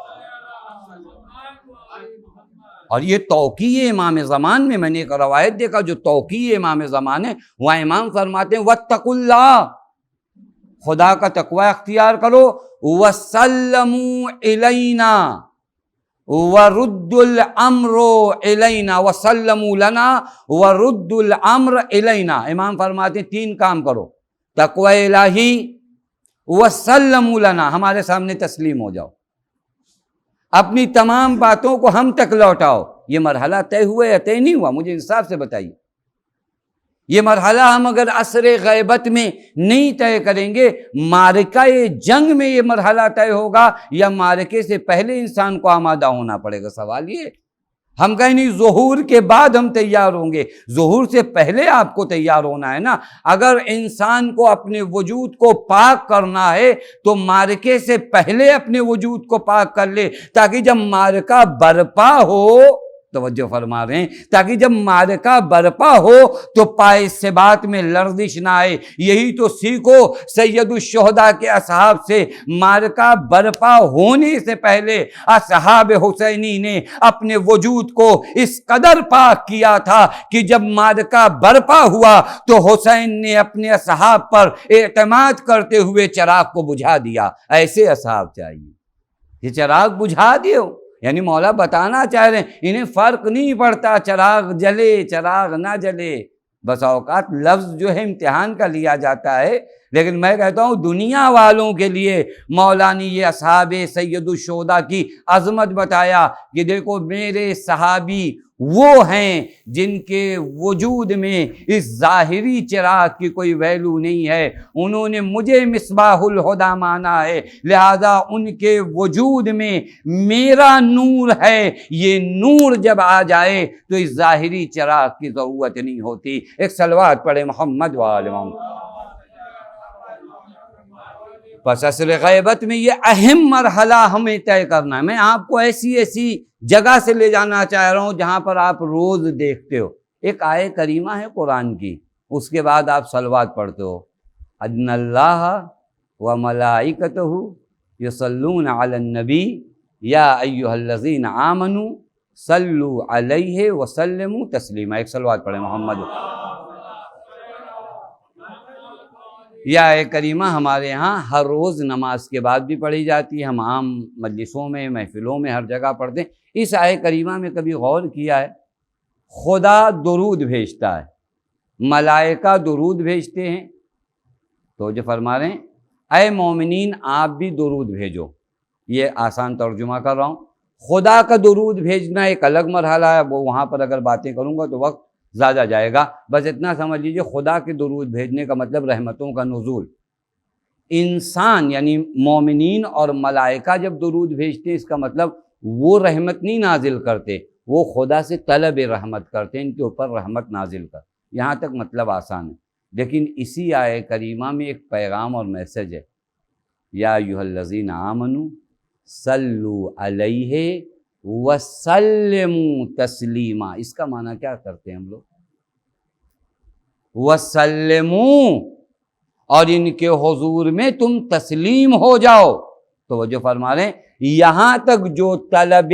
اور یہ توقیع امام زمان میں نے ایک روایت دیکھا جو توقیع امام زمان ہے، وہاں امام فرماتے ہیں واتقوا اللہ، خدا کا تقوی اختیار کرو، وسلموا الینا ورد الامر الینا، وسلموا لنا ورد الامر الینا. امام فرماتے ہیں 3 کام کرو، تقوی الہی، وسلموا لنا، ہمارے سامنے تسلیم ہو جاؤ، اپنی تمام باتوں کو ہم تک لوٹاؤ. یہ مرحلہ طے ہوا یا طے نہیں ہوا؟ مجھے انصاف سے بتائیے. یہ مرحلہ ہم اگر عصر غیبت میں نہیں طے کریں گے، معرکہ جنگ میں یہ مرحلہ طے ہوگا یا معرکے سے پہلے انسان کو آمادہ ہونا پڑے گا؟ سوال یہ، ہم کہیں نہیں ظہور کے بعد ہم تیار ہوں گے، ظہور سے پہلے آپ کو تیار ہونا ہے نا۔ اگر انسان کو اپنے وجود کو پاک کرنا ہے تو معرکے سے پہلے اپنے وجود کو پاک کر لے، تاکہ جب معرکہ برپا ہو، توجہ فرما رہے ہیں، تاکہ جب معرکہ برپا ہو تو پائے ثبات میں لرزش نہ آئے۔ یہی تو سیکھو سید الشہداء کے اصحاب سے، معرکہ برپا ہونے سے پہلے اصحاب حسینی نے اپنے وجود کو اس قدر پاک کیا تھا کہ جب معرکہ برپا ہوا تو حسین نے اپنے اصحاب پر اعتماد کرتے ہوئے چراغ کو بجھا دیا۔ ایسے اصحاب چاہیے، یہ چراغ بجھا دیو، یعنی مولا بتانا چاہ رہے ہیں انہیں فرق نہیں پڑتا چراغ جلے چراغ نہ جلے۔ بس اوقات لفظ جو ہے امتحان کا لیا جاتا ہے، لیکن میں کہتا ہوں دنیا والوں کے لیے مولا نے یہ اصحاب سید الشہداء کی عظمت بتایا کہ دیکھو میرے صحابی وہ ہیں جن کے وجود میں اس ظاہری چراغ کی کوئی ویلو نہیں ہے، انہوں نے مجھے مصباح الہدیٰ مانا ہے، لہذا ان کے وجود میں میرا نور ہے، یہ نور جب آ جائے تو اس ظاہری چراغ کی ضرورت نہیں ہوتی۔ ایک صلوات پڑھے محمد وآل محمد۔ پس عصر غیبت میں یہ اہم مرحلہ ہمیں طے کرنا ہے۔ میں آپ کو ایسی جگہ سے لے جانا چاہ رہا ہوں جہاں پر آپ روز دیکھتے ہو، ایک آیت کریمہ ہے قرآن کی، اس کے بعد آپ صلوات پڑھتے ہو، ان اللہ وملائکتہ یصلون علی النبی یا ایھا الذین آمنوا صلوا علیہ وسلموا تسلیما۔ ایک صلوات پڑھیں محمد۔ یہ آیت کریمہ ہمارے ہاں ہر روز نماز کے بعد بھی پڑھی جاتی ہے، ہم عام مجلسوں میں محفلوں میں ہر جگہ پڑھتے ہیں۔ اس آیت کریمہ میں کبھی غور کیا ہے؟ خدا درود بھیجتا ہے، ملائکہ درود بھیجتے ہیں، تو جو فرما رہے ہیں اے مومنین آپ بھی درود بھیجو۔ یہ آسان ترجمہ کر رہا ہوں، خدا کا درود بھیجنا ایک الگ مرحلہ ہے، وہ وہاں پر اگر باتیں کروں گا تو وقت زیادہ جائے گا، بس اتنا سمجھ لیجیے خدا کے درود بھیجنے کا مطلب رحمتوں کا نزول۔ انسان یعنی مومنین اور ملائکہ جب درود بھیجتے ہیں اس کا مطلب وہ رحمت نہیں نازل کرتے، وہ خدا سے طلب رحمت کرتے ہیں، ان کے اوپر رحمت نازل کر۔ یہاں تک مطلب آسان ہے، لیکن اسی آیت کریمہ میں ایک پیغام اور میسج ہے، یا ایھا الذین آمنوا صلوا علیہ وسلموا تسلیما۔ اس کا معنی کیا کرتے ہیں ہم لوگ؟ وسلموا، اور ان کے حضور میں تم تسلیم ہو جاؤ۔ تو وہ جو فرما رہے ہیں یہاں تک جو طلب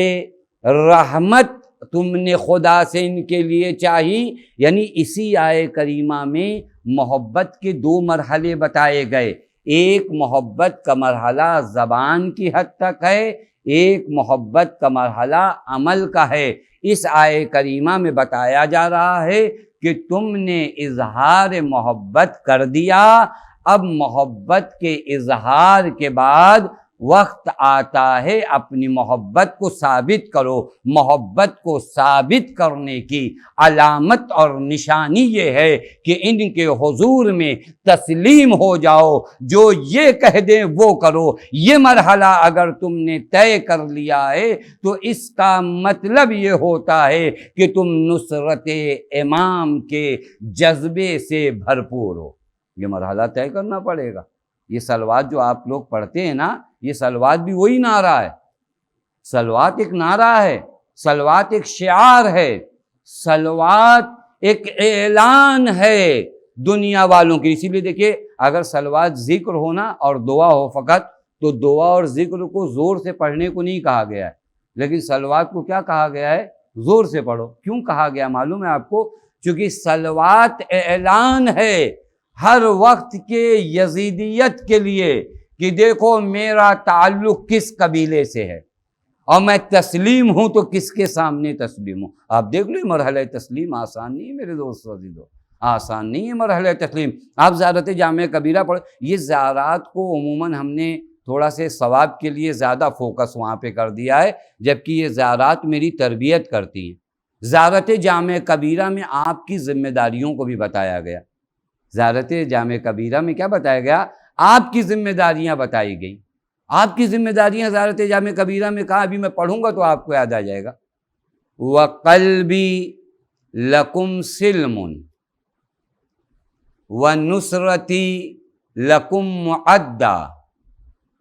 رحمت تم نے خدا سے ان کے لیے چاہی، یعنی اسی آیت کریمہ میں محبت کے دو مرحلے بتائے گئے، ایک محبت کا مرحلہ زبان کی حد تک ہے، ایک محبت کا مرحلہ عمل کا ہے۔ اس آیت کریمہ میں بتایا جا رہا ہے کہ تم نے اظہار محبت کر دیا، اب محبت کے اظہار کے بعد وقت آتا ہے اپنی محبت کو ثابت کرو۔ محبت کو ثابت کرنے کی علامت اور نشانی یہ ہے کہ ان کے حضور میں تسلیم ہو جاؤ، جو یہ کہہ دیں وہ کرو۔ یہ مرحلہ اگر تم نے طے کر لیا ہے تو اس کا مطلب یہ ہوتا ہے کہ تم نصرت امام کے جذبے سے بھرپور ہو۔ یہ مرحلہ طے کرنا پڑے گا۔ یہ صلوات جو آپ لوگ پڑھتے ہیں نا، یہ صلوات بھی وہی نعرہ ہے۔ صلوات ایک نعرہ ہے، صلوات ایک شعار ہے، صلوات ایک اعلان ہے دنیا والوں کی۔ اسی لیے دیکھیے اگر صلوات ذکر ہونا اور دعا ہو فقط، تو دعا اور ذکر کو زور سے پڑھنے کو نہیں کہا گیا ہے، لیکن صلوات کو کیا کہا گیا ہے؟ زور سے پڑھو۔ کیوں کہا گیا معلوم ہے آپ کو؟ چونکہ صلوات اعلان ہے ہر وقت کے یزیدیت کے لیے کہ دیکھو میرا تعلق کس قبیلے سے ہے، اور میں تسلیم ہوں تو کس کے سامنے تسلیم ہوں۔ آپ دیکھ لیں مرحلہ تسلیم آسان نہیں ہے میرے دوست عزیزو، آسان نہیں ہے مرحلہ تسلیم۔ آپ زیارت جامع کبیرہ پڑھ، یہ زیارات کو عموماً ہم نے تھوڑا سے ثواب کے لیے زیادہ فوکس وہاں پہ کر دیا ہے، جبکہ یہ زیارات میری تربیت کرتی ہیں۔ زیارت جامع کبیرہ میں آپ کی ذمہ داریوں کو بھی بتایا گیا. زیارت جامع کبیرہ میں کیا بتایا گیا؟ آپ کی ذمہ داریاں بتائی گئی. آپ کی ذمہ داریاں زیارت جامع کبیرہ میں کہا، ابھی میں پڑھوں گا تو آپ کو یاد آ جائے گا. وَقَلْبِي لَكُمْ سِلْمٌ وَنُصْرَتِي لَكُمْ مُعَدَّى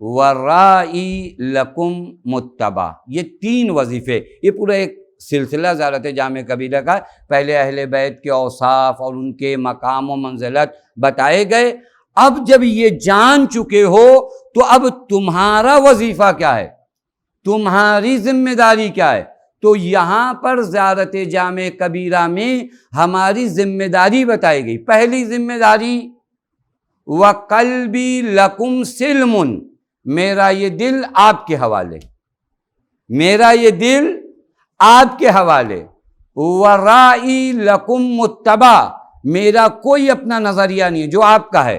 وَرَائِي لَكُمْ مُتَّبَعٌ. یہ 3 وظیفے، یہ پورا ایک سلسلہ زیارت جامع کبیرہ کا. پہلے اہل بیت کے اوصاف اور ان کے مقام و منزلت بتائے گئے. اب جب یہ جان چکے ہو تو اب تمہارا وظیفہ کیا ہے، تمہاری ذمہ داری کیا ہے. تو یہاں پر زیارت جامع کبیرہ میں ہماری ذمہ داری بتائی گئی. پہلی ذمہ داری وَقَلْبِي لَكُمْ سِلْمٌ، میرا یہ دل آپ کے حوالے، میرا یہ دل آپ کے حوالے. وَرَائِي لَكُمْ مُتَّبَعٌ، میرا کوئی اپنا نظریہ نہیں جو آپ کا ہے.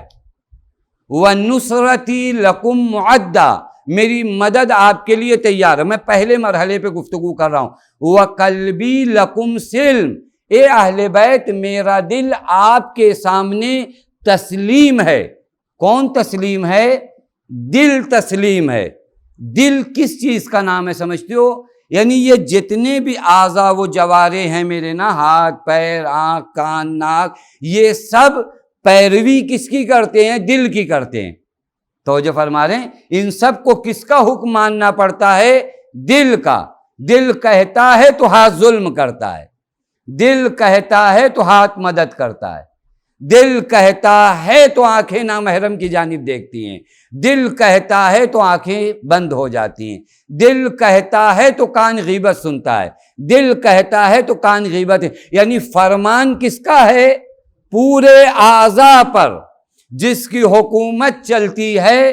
وَنُصْرَتِي لَكُمْ مُعَدَّى، میری مدد آپ کے لیے تیار ہے. میں پہلے مرحلے پہ گفتگو کر رہا ہوں. وَقَلْبِي لَكُمْ سِلْمٌ، اے اہل بیت میرا دل آپ کے سامنے تسلیم ہے. کون تسلیم ہے؟ دل تسلیم ہے. دل کس چیز کا نام ہے سمجھتے ہو؟ یعنی یہ جتنے بھی اعضاء و جوارے ہیں میرے نا، ہاتھ پیر آنکھ کان ناک، یہ سب پیروی کس کی کرتے ہیں؟ دل کی کرتے ہیں. توجہ فرما رہے ہیں؟ ان سب کو کس کا حکم ماننا پڑتا ہے؟ دل کا. دل کہتا ہے تو ہاتھ ظلم کرتا ہے، دل کہتا ہے تو ہاتھ مدد کرتا ہے، دل کہتا ہے تو آنکھیں نامحرم کی جانب دیکھتی ہیں، دل کہتا ہے تو آنکھیں بند ہو جاتی ہیں، دل کہتا ہے تو کان غیبت سنتا ہے، دل کہتا ہے تو کان غیبت ہے. یعنی فرمان کس کا ہے؟ پورے اعضاء پر جس کی حکومت چلتی ہے،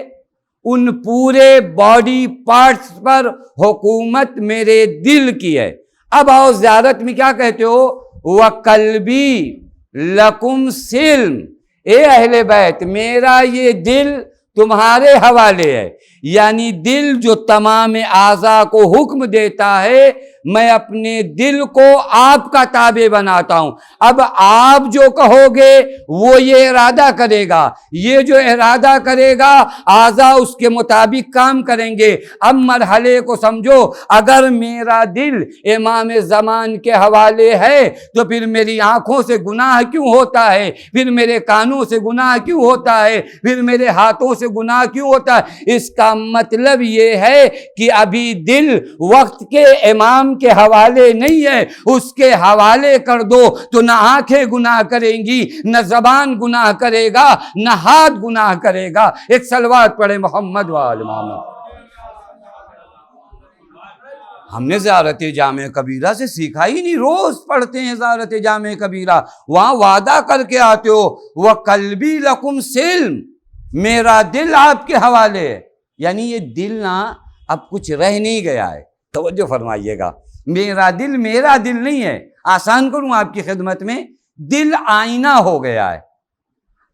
ان پورے باڈی پارٹس پر حکومت میرے دل کی ہے. اب آؤ زیارت میں کیا کہتے ہو؟ وَقَلْبِي لَكُمْ سِلْمٌ، اے اہل بیت میرا یہ دل تمہارے حوالے ہے. یعنی دل جو تمام اعضاء کو حکم دیتا ہے، میں اپنے دل کو آپ کا تابع بناتا ہوں. اب آپ جو کہو گے وہ یہ ارادہ کرے گا، یہ جو ارادہ کرے گا اعضاء اس کے مطابق کام کریں گے. اب مرحلے کو سمجھو. اگر میرا دل امام زمان کے حوالے ہے تو پھر میری آنکھوں سے گناہ کیوں ہوتا ہے، پھر میرے کانوں سے گناہ کیوں ہوتا ہے، پھر میرے ہاتھوں سے گناہ کیوں ہوتا ہے؟ اس کا مطلب یہ ہے کہ ابھی دل وقت کے امام کے حوالے نہیں ہے. اس کے حوالے کر دو تو نہ آنکھیں گناہ کریں گی، نہ زبان گناہ کرے گا، نہ ہاتھ گناہ کرے گا. ایک صلوات پڑھے محمد وآل محمد. ہم نے زیارت جامع کبیرہ سے سیکھا ہی نہیں، روز پڑھتے ہیں زیارت جامع کبیرہ، وہاں وعدہ کر کے آتے ہو وَقَلْبِي لَكُمْ سِلْمٌ، میرا دل آپ کے حوالے ہے. یعنی یہ دل نا اب کچھ رہ نہیں گیا ہے. توجہ فرمائیے گا، میرا دل نہیں ہے. آسان کروں آپ کی خدمت میں، دل آئینہ ہو گیا ہے.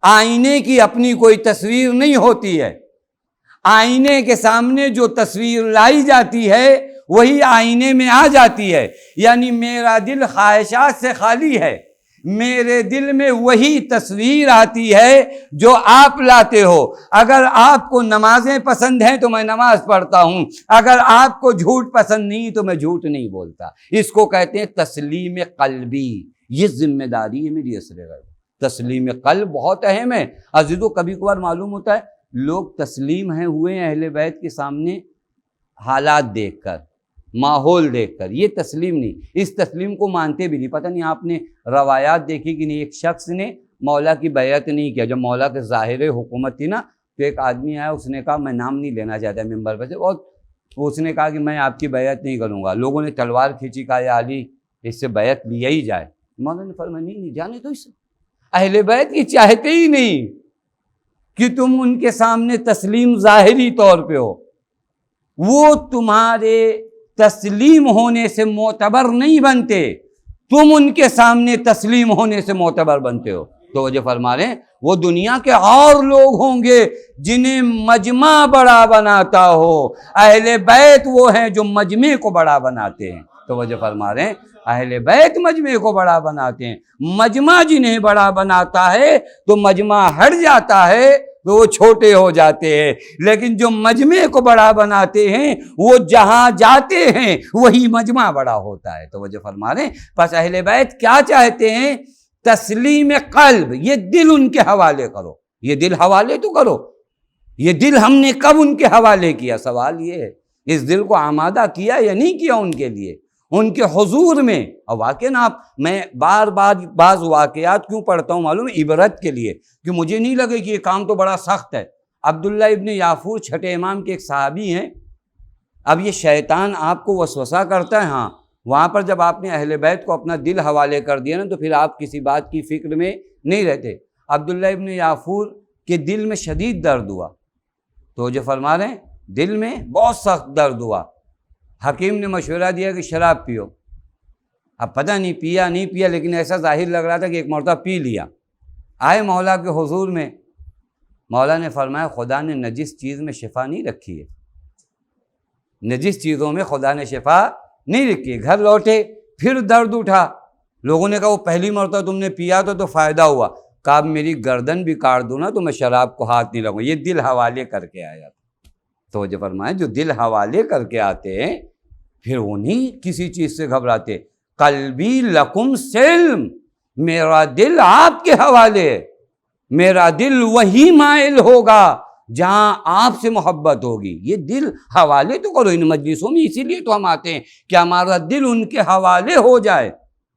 آئینے کی اپنی کوئی تصویر نہیں ہوتی ہے. آئینے کے سامنے جو تصویر لائی جاتی ہے وہی آئینے میں آ جاتی ہے. یعنی میرا دل خواہشات سے خالی ہے. میرے دل میں وہی تصویر آتی ہے جو آپ لاتے ہو. اگر آپ کو نمازیں پسند ہیں تو میں نماز پڑھتا ہوں، اگر آپ کو جھوٹ پسند نہیں تو میں جھوٹ نہیں بولتا. اس کو کہتے ہیں تسلیم قلبی. یہ ذمہ داری ہے میری اثر غیب. تسلیم قلب بہت اہم ہے عزیزو. کبھی کبھار معلوم ہوتا ہے لوگ تسلیم ہیں ہوئے ہیں اہل بیت کے سامنے حالات دیکھ کر، ماحول دیکھ کر. یہ تسلیم نہیں، اس تسلیم کو مانتے بھی نہیں. پتہ نہیں آپ نے روایات دیکھی کہ نہیں، ایک شخص نے مولا کی بیعت نہیں کیا. جب مولا کے ظاہر حکومت تھی نا تو ایک آدمی آیا، اس نے کہا میں نام نہیں لینا چاہتا ممبر پر سے، اور اس نے کہا کہ میں آپ کی بیعت نہیں کروں گا. لوگوں نے تلوار کھینچی، کہا یا علی اس سے بیعت لیا ہی جائے. مولا نے فرمایا نہیں جانے تو اسے. اہل بیت یہ چاہتے ہی نہیں کہ تم ان کے سامنے تسلیم ظاہری طور پہ ہو. وہ تمہارے تسلیم ہونے سے معتبر نہیں بنتے، تم ان کے سامنے تسلیم ہونے سے معتبر بنتے ہو. تو وجہ فرما رہے ہیں وہ دنیا کے اور لوگ ہوں گے جنہیں مجمع بڑا بناتا ہو، اہل بیت وہ ہیں جو مجمع کو بڑا بناتے ہیں. تو وجہ فرما رہے ہیں اہل بیت مجمع کو بڑا بناتے ہیں۔ مجمع جنہیں بڑا بناتا ہے تو مجمع ہٹ جاتا ہے تو وہ چھوٹے ہو جاتے ہیں، لیکن جو مجمع کو بڑا بناتے ہیں وہ جہاں جاتے ہیں وہی مجمع بڑا ہوتا ہے۔ توجہ فرما رہے ہیں۔ پس اہل بیت کیا چاہتے ہیں؟ تسلیم قلب، یہ دل ان کے حوالے کرو، یہ دل حوالے تو کرو۔ یہ دل ہم نے کب ان کے حوالے کیا؟ سوال یہ ہے اس دل کو آمادہ کیا یا نہیں کیا ان کے لیے، ان کے حضور میں؟ اور واقعاً میں بار بار بعض واقعات کیوں پڑھتا ہوں معلوم ہے؟ عبرت کے لیے، کہ مجھے نہیں لگے کہ یہ کام تو بڑا سخت ہے۔ عبداللہ ابن یافور چھٹے امام کے ایک صحابی ہیں۔ اب یہ شیطان آپ کو وسوسہ کرتا ہے، ہاں وہاں پر جب آپ نے اہل بیت کو اپنا دل حوالے کر دیا نا تو پھر آپ کسی بات کی فکر میں نہیں رہتے۔ عبداللہ ابن یافور کے دل میں شدید درد ہوا، تو جو فرما رہے ہیں دل میں بہت سخت درد ہوا۔ حکیم نے مشورہ دیا کہ شراب پیو۔ اب پتہ نہیں پیا نہیں پیا، لیکن ایسا ظاہر لگ رہا تھا کہ ایک مرتبہ پی لیا۔ آئے مولا کے حضور میں، مولا نے فرمایا خدا نے نجس چیز میں شفا نہیں رکھی ہے، نجس چیزوں میں خدا نے شفا نہیں رکھی ہے۔ گھر لوٹے پھر درد اٹھا، لوگوں نے کہا وہ پہلی مرتبہ تم نے پیا تو فائدہ ہوا، کہا میری گردن بھی کاٹ دوں نا تو میں شراب کو ہاتھ نہیں لگوں۔ یہ دل حوالے کر کے آیا تھا۔ تو جو فرمایا جو دل حوالے کر کے آتے ہیں پھر وہ نہیں کسی چیز سے گھبراتے۔ قلبی لکم سلم، میرا دل آپ کے حوالے، میرا دل وہی مائل ہوگا جہاں آپ سے محبت ہوگی۔ یہ دل حوالے تو کرو ان مجلسوں میں، اسی لیے تو ہم آتے ہیں کہ ہمارا دل ان کے حوالے ہو جائے۔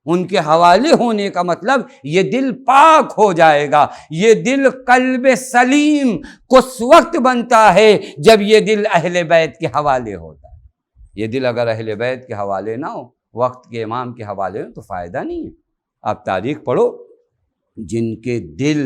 ان کے حوالے ہونے کا مطلب یہ دل پاک ہو جائے گا۔ یہ دل قلب سلیم کس وقت بنتا ہے جب یہ دل اہل بیت کے حوالے ہوتا ہے۔ یہ دل اگر اہل بیت کے حوالے نہ ہو، وقت کے امام کے حوالے ہو، تو فائدہ نہیں ہے۔ آپ تاریخ پڑھو، جن کے دل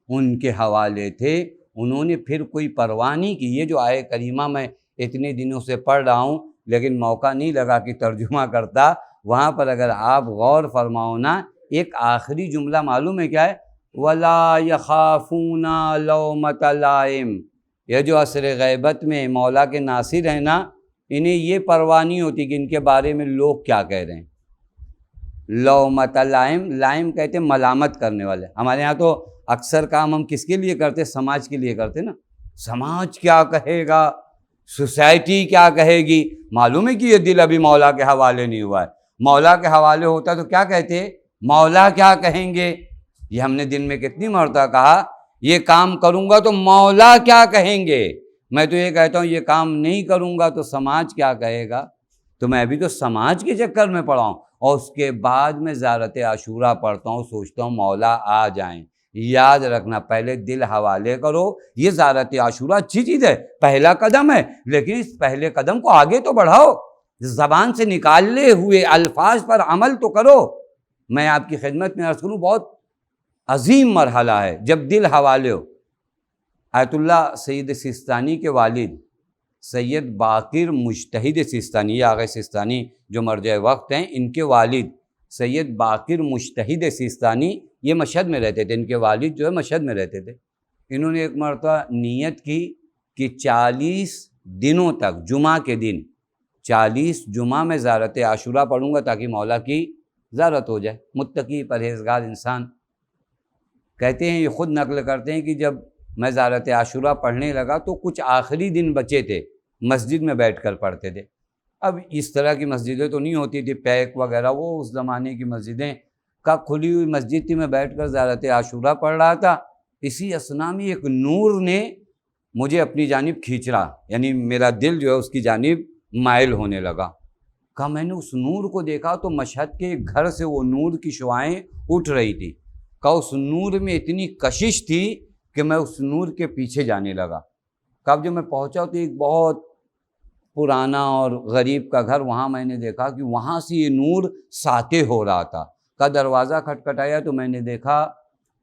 ان کے حوالے تھے انہوں نے پھر کوئی پرواہ نہیں کی۔ یہ جو آیے کریمہ میں اتنے دنوں سے پڑھ رہا ہوں لیکن موقع نہیں لگا کہ ترجمہ کرتا، وہاں پر اگر آپ غور فرماؤ نا، ایک آخری جملہ معلوم ہے کیا ہے؟ وَلَا يَخَافُونَ لَوْمَةَ لَائِمٍ۔ یہ جو عصر غیبت میں مولا کے ناصر ہیں نا، انہیں یہ پرواہ نہیں ہوتی کہ ان کے بارے میں لوگ کیا کہہ رہے ہیں۔ لومۃ لائم، لائم کہتے ہیں ملامت کرنے والے۔ ہمارے ہاں تو اکثر کام ہم کس کے لیے کرتے؟ سماج کے لیے کرتے نا۔ سماج کیا کہے گا، سوسائٹی کیا کہے گی۔ معلوم ہے کہ یہ دل ابھی مولا کے حوالے نہیں ہوا ہے۔ مولا کے حوالے ہوتا تو کیا کہتے؟ مولا کیا کہیں گے۔ یہ ہم نے دن میں کتنی مرتبہ کہا، یہ کام کروں گا تو مولا کیا کہیں گے۔ میں تو یہ کہتا ہوں یہ کام نہیں کروں گا تو سماج کیا کہے گا۔ تو میں ابھی تو سماج کے چکر میں پڑا ہوں، اور اس کے بعد میں زیارت عاشورہ پڑھتا ہوں، سوچتا ہوں مولا آ جائیں۔ یاد رکھنا پہلے دل حوالے کرو۔ یہ زیارت عاشورہ اچھی چیز ہے، پہلا قدم ہے، لیکن اس پہلے قدم کو آگے تو بڑھاؤ۔ زبان سے نکالے ہوئے الفاظ پر عمل تو کرو۔ میں آپ کی خدمت میں عرض کروں بہت عظیم مرحلہ ہے جب دل حوالے ہو۔ آیت اللہ سید سیستانی کے والد سید باقر مجتہد سیستانی، یہ آغا سیستانی جو مرجع وقت ہیں، ان کے والد سید باقر مجتہد سیستانی یہ مشہد میں رہتے تھے۔ ان کے والد جو ہے مشہد میں رہتے تھے۔ انہوں نے ایک مرتبہ نیت کی کہ 40 دنوں تک جمعہ کے دن 40 جمعہ میں زیارت عاشورہ پڑھوں گا تاکہ مولا کی زیارت ہو جائے۔ متقی پرہیزگار انسان کہتے ہیں، یہ خود نقل کرتے ہیں کہ جب میں زیارت عاشورہ پڑھنے لگا تو کچھ آخری دن بچے تھے، مسجد میں بیٹھ کر پڑھتے تھے۔ اب اس طرح کی مسجدیں تو نہیں ہوتی تھی، پیک وغیرہ، وہ اس زمانے کی مسجدیں کا کھلی ہوئی مسجد تھی۔ میں بیٹھ کر زیارت عاشورہ پڑھ رہا تھا، اسی اثنا میں ایک نور نے مجھے اپنی جانب کھینچ رہا، یعنی میرا دل جو ہے اس کی جانب مائل ہونے لگا۔ کہا میں نے اس نور کو دیکھا تو مشہد کے گھر سے وہ نور کی شعاعیں اٹھ رہی تھی۔ کہا اس نور میں اتنی کشش تھی کہ میں اس نور کے پیچھے جانے لگا۔ کب جب میں پہنچا تو ایک بہت پرانا اور غریب کا گھر، وہاں میں نے دیکھا کہ وہاں سے یہ نور ساطع ہو رہا تھا۔ کا دروازہ کھٹکھٹایا تو میں نے دیکھا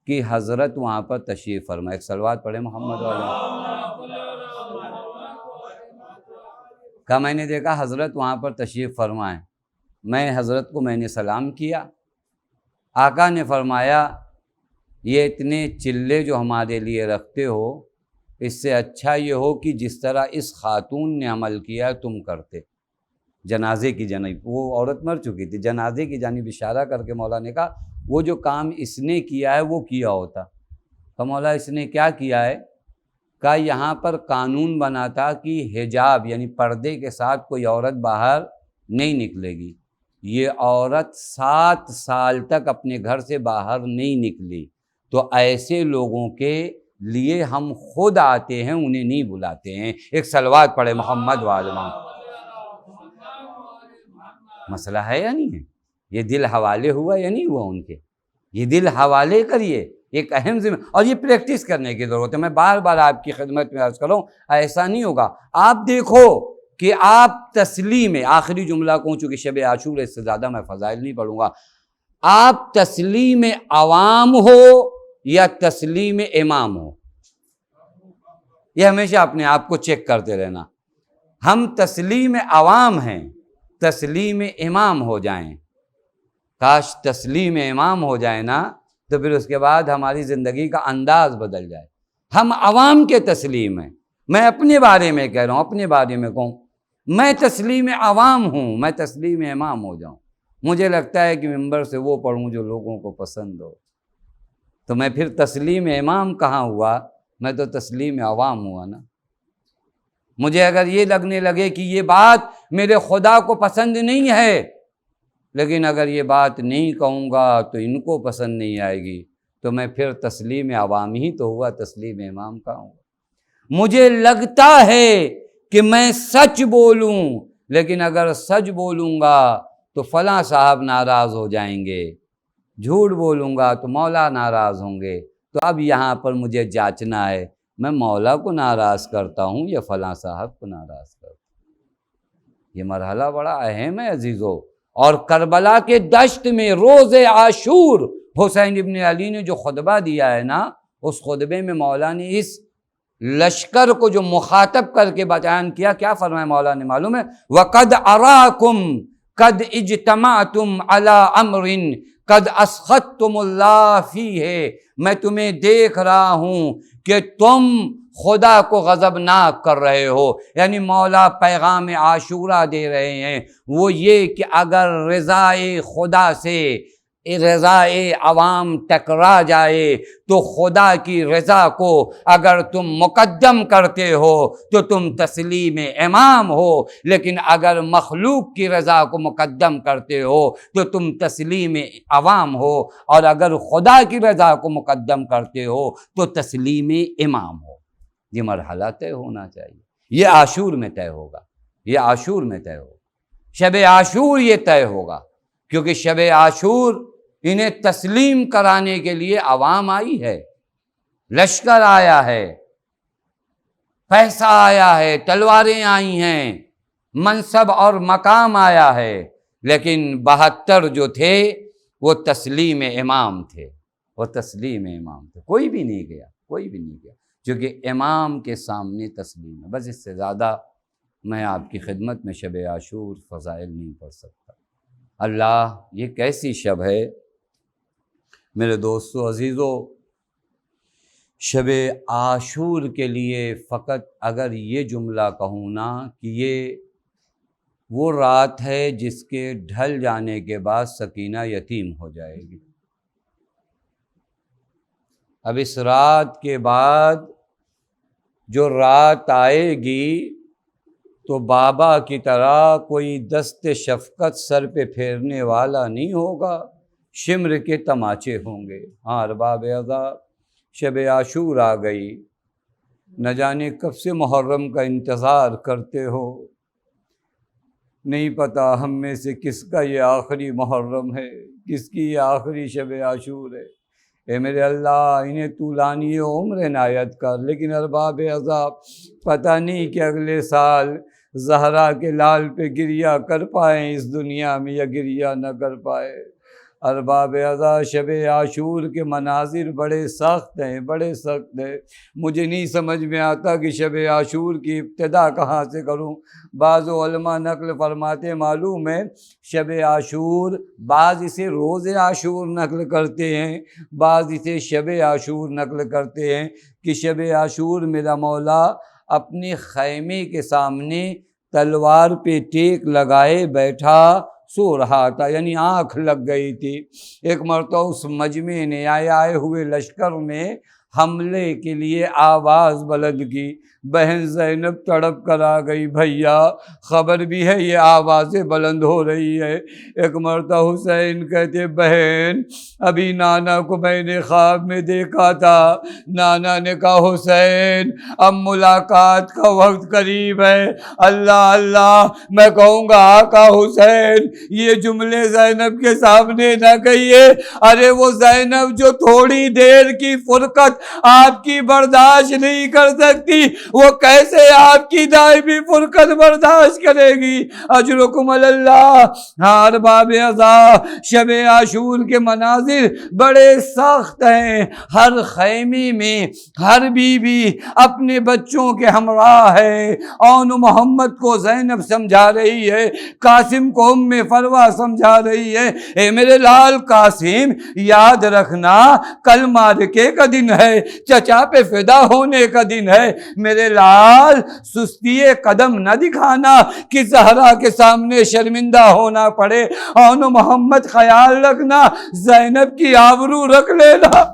کہ حضرت وہاں پر تشریف فرما۔ ایک صلوات پڑھے محمد علیہ۔ کا میں نے دیکھا حضرت وہاں پر تشریف فرمائیں۔ میں حضرت کو میں نے سلام کیا۔ آقا نے فرمایا یہ اتنے چلے جو ہمارے لیے رکھتے ہو، اس سے اچھا یہ ہو کہ جس طرح اس خاتون نے عمل کیا تم کرتے۔ جنازے کی جانب، وہ عورت مر چکی تھی، جنازے کی جانب اشارہ کر کے مولا نے کہا وہ جو کام اس نے کیا ہے وہ کیا ہوتا۔ تو مولا اس نے کیا کیا ہے؟ کہا یہاں پر قانون بنا تھا کہ حجاب یعنی پردے کے ساتھ کوئی عورت باہر نہیں نکلے گی۔ یہ عورت 7 سال تک اپنے گھر سے باہر نہیں نکلی، تو ایسے لوگوں کے لیے ہم خود آتے ہیں، انہیں نہیں بلاتے ہیں۔ ایک صلوات پڑھے محمد وعلم۔ مسئلہ ہے یا نہیں ہے؟ یہ دل حوالے ہوا یا نہیں ہوا ان کے؟ یہ دل حوالے کریے، ایک اہم ذمہ، اور یہ پریکٹس کرنے کی ضرورت ہے۔ میں بار بار آپ کی خدمت میں عرض کروں، ایسا نہیں ہوگا۔ آپ دیکھو کہ آپ تسلیم، آخری جملہ کہوں چونکہ شب عاشور ہے، اس سے زیادہ میں فضائل نہیں پڑھوں گا، آپ تسلیم عوام ہو یا تسلیم امام ہو، یہ ہمیشہ اپنے آپ کو چیک کرتے رہنا۔ ہم تسلیم عوام ہیں، تسلیم امام ہو جائیں۔ کاش تسلیم امام ہو جائے نا، تو پھر اس کے بعد ہماری زندگی کا انداز بدل جائے۔ ہم عوام کے تسلیم ہیں، میں اپنے بارے میں کہہ رہا ہوں، اپنے بارے میں کہوں، میں تسلیم عوام ہوں، میں تسلیم امام ہو جاؤں۔ مجھے لگتا ہے کہ ممبر سے وہ پڑھوں جو لوگوں کو پسند ہو، تو میں پھر تسلیم امام کہاں ہوا؟ میں تو تسلیم عوام ہوا نا۔ مجھے اگر یہ لگنے لگے کہ یہ بات میرے خدا کو پسند نہیں ہے، لیکن اگر یہ بات نہیں کہوں گا تو ان کو پسند نہیں آئے گی، تو میں پھر تسلیم عوام ہی تو ہوا، تسلیم امام کا ہوں۔ مجھے لگتا ہے کہ میں سچ بولوں، لیکن اگر سچ بولوں گا تو فلاں صاحب ناراض ہو جائیں گے، جھوٹ بولوں گا تو مولا ناراض ہوں گے، تو اب یہاں پر مجھے جانچنا ہے میں مولا کو ناراض کرتا ہوں یا فلاں صاحب کو ناراض کرتا ہوں۔ یہ مرحلہ بڑا اہم ہے عزیزو۔ اور کربلا کے دشت میں روز عاشور حسین ابن علی نے جو خطبہ دیا ہے نا، اس خطبے میں مولا نے اس لشکر کو جو مخاطب کر کے بیان کیا، کیا فرمایا مولا نے معلوم ہے؟ وَقَدْ أَرَاكُمْ قَدْ اجْتَمَعْتُمْ عَلَىٰ أَمْرٍ قَدْ أَسْخَطْتُمُ اللَّهَ فِيهِ، میں تمہیں دیکھ رہا ہوں کہ تم خدا کو غضبناک کر رہے ہو۔ یعنی مولا پیغام عاشورہ دے رہے ہیں، وہ یہ کہ اگر رضائے خدا سے رضائے عوام ٹکرا جائے تو خدا کی رضا کو اگر تم مقدم کرتے ہو تو تم تسلیم امام ہو، لیکن اگر مخلوق کی رضا کو مقدم کرتے ہو تو تم تسلیم عوام ہو، اور اگر خدا کی رضا کو مقدم کرتے ہو تو تسلیم امام ہو۔ یہ مرحلہ طے ہونا چاہیے، یہ عاشور میں طے ہوگا، یہ عاشور میں طے ہوگا، شب عاشور یہ طے ہوگا، کیونکہ شب عاشور انہیں تسلیم کرانے کے لیے عوام آئی ہے، لشکر آیا ہے، پیسہ آیا ہے، تلواریں آئی ہیں، منصب اور مقام آیا ہے، لیکن 72 جو تھے وہ تسلیم امام تھے، وہ تسلیم امام تھے، کوئی بھی نہیں گیا، کوئی بھی نہیں گیا، کیونکہ امام کے سامنے تسلیم ہے۔ بس اس سے زیادہ میں آپ کی خدمت میں شب عاشور فضائل نہیں پڑھ سکتا۔ اللہ، یہ کیسی شب ہے میرے دوستو عزیزو۔ شب عاشور کے لیے فقط اگر یہ جملہ کہوں نا کہ یہ وہ رات ہے جس کے ڈھل جانے کے بعد سکینہ یتیم ہو جائے گی۔ اب اس رات کے بعد جو رات آئے گی تو بابا کی طرح کوئی دست شفقت سر پہ پھیرنے والا نہیں ہوگا، شمر کے تماچے ہوں گے۔ ہاں ارباب عذاب، شب عاشور آ گئی، نہ جانے کب سے محرم کا انتظار کرتے ہو، نہیں پتا ہم میں سے کس کا یہ آخری محرم ہے، کس کی یہ آخری شب عاشور ہے۔ اے میرے اللہ، انہیں طولانی عمر عنایت کر، لیکن ارباب عذاب پتہ نہیں کہ اگلے سال زہرا کے لال پہ گریہ کر پائیں اس دنیا میں یا گریہ نہ کر پائے۔ ارباب عذاب، شب عاشور کے مناظر بڑے سخت ہیں، بڑے سخت ہیں۔ مجھے نہیں سمجھ میں آتا کہ شب عاشور کی ابتدا کہاں سے کروں۔ بعض علماء نقل فرماتے معلوم ہے شب عاشور، بعض اسے روز عاشور نقل کرتے ہیں، بعض اسے شب عاشور نقل کرتے ہیں کہ شب عاشور میرا مولا اپنے خیمے کے سامنے تلوار پہ ٹیک لگائے بیٹھا سو رہا تھا، یعنی آنکھ لگ گئی تھی۔ ایک مرتبہ اس مجمع نے آئے ہوئے لشکر نے حملے کے لیے آواز بلند کی۔ بہن زینب تڑپ کر آ گئی، بھیا خبر بھی ہے یہ آوازیں بلند ہو رہی ہے۔ ایک مرتبہ حسین کہتے بہن ابھی نانا کو میں نے خواب میں دیکھا تھا، نانا نے کہا حسین اب ملاقات کا وقت قریب ہے، اللہ اللہ میں کہوں گا آقا حسین یہ جملے زینب کے سامنے نہ کہیے، ارے وہ زینب جو تھوڑی دیر کی فرقت آپ کی برداشت نہیں کر سکتی، وہ کیسے آپ کی دائمی فرقت برداشت کرے گی؟ اجرکم اللہ۔ ارباب عزا شب عاشور کے مناظر بڑے سخت ہیں۔ ہر خیمے میں ہر بیوی اپنے بچوں کے ہمراہ ہے۔ اون محمد کو زینب سمجھا رہی ہے، قاسم کو ام فروا سمجھا رہی ہے، اے میرے لال قاسم یاد رکھنا کل مارکے کا دن ہے، چچا پہ فدا ہونے کا دن ہے، میرے لال سستی قدم نہ دکھانا کہ زہرا کے سامنے شرمندہ ہونا پڑے۔ اون محمد خیال رکھنا زینب کی آبرو رکھ لینا،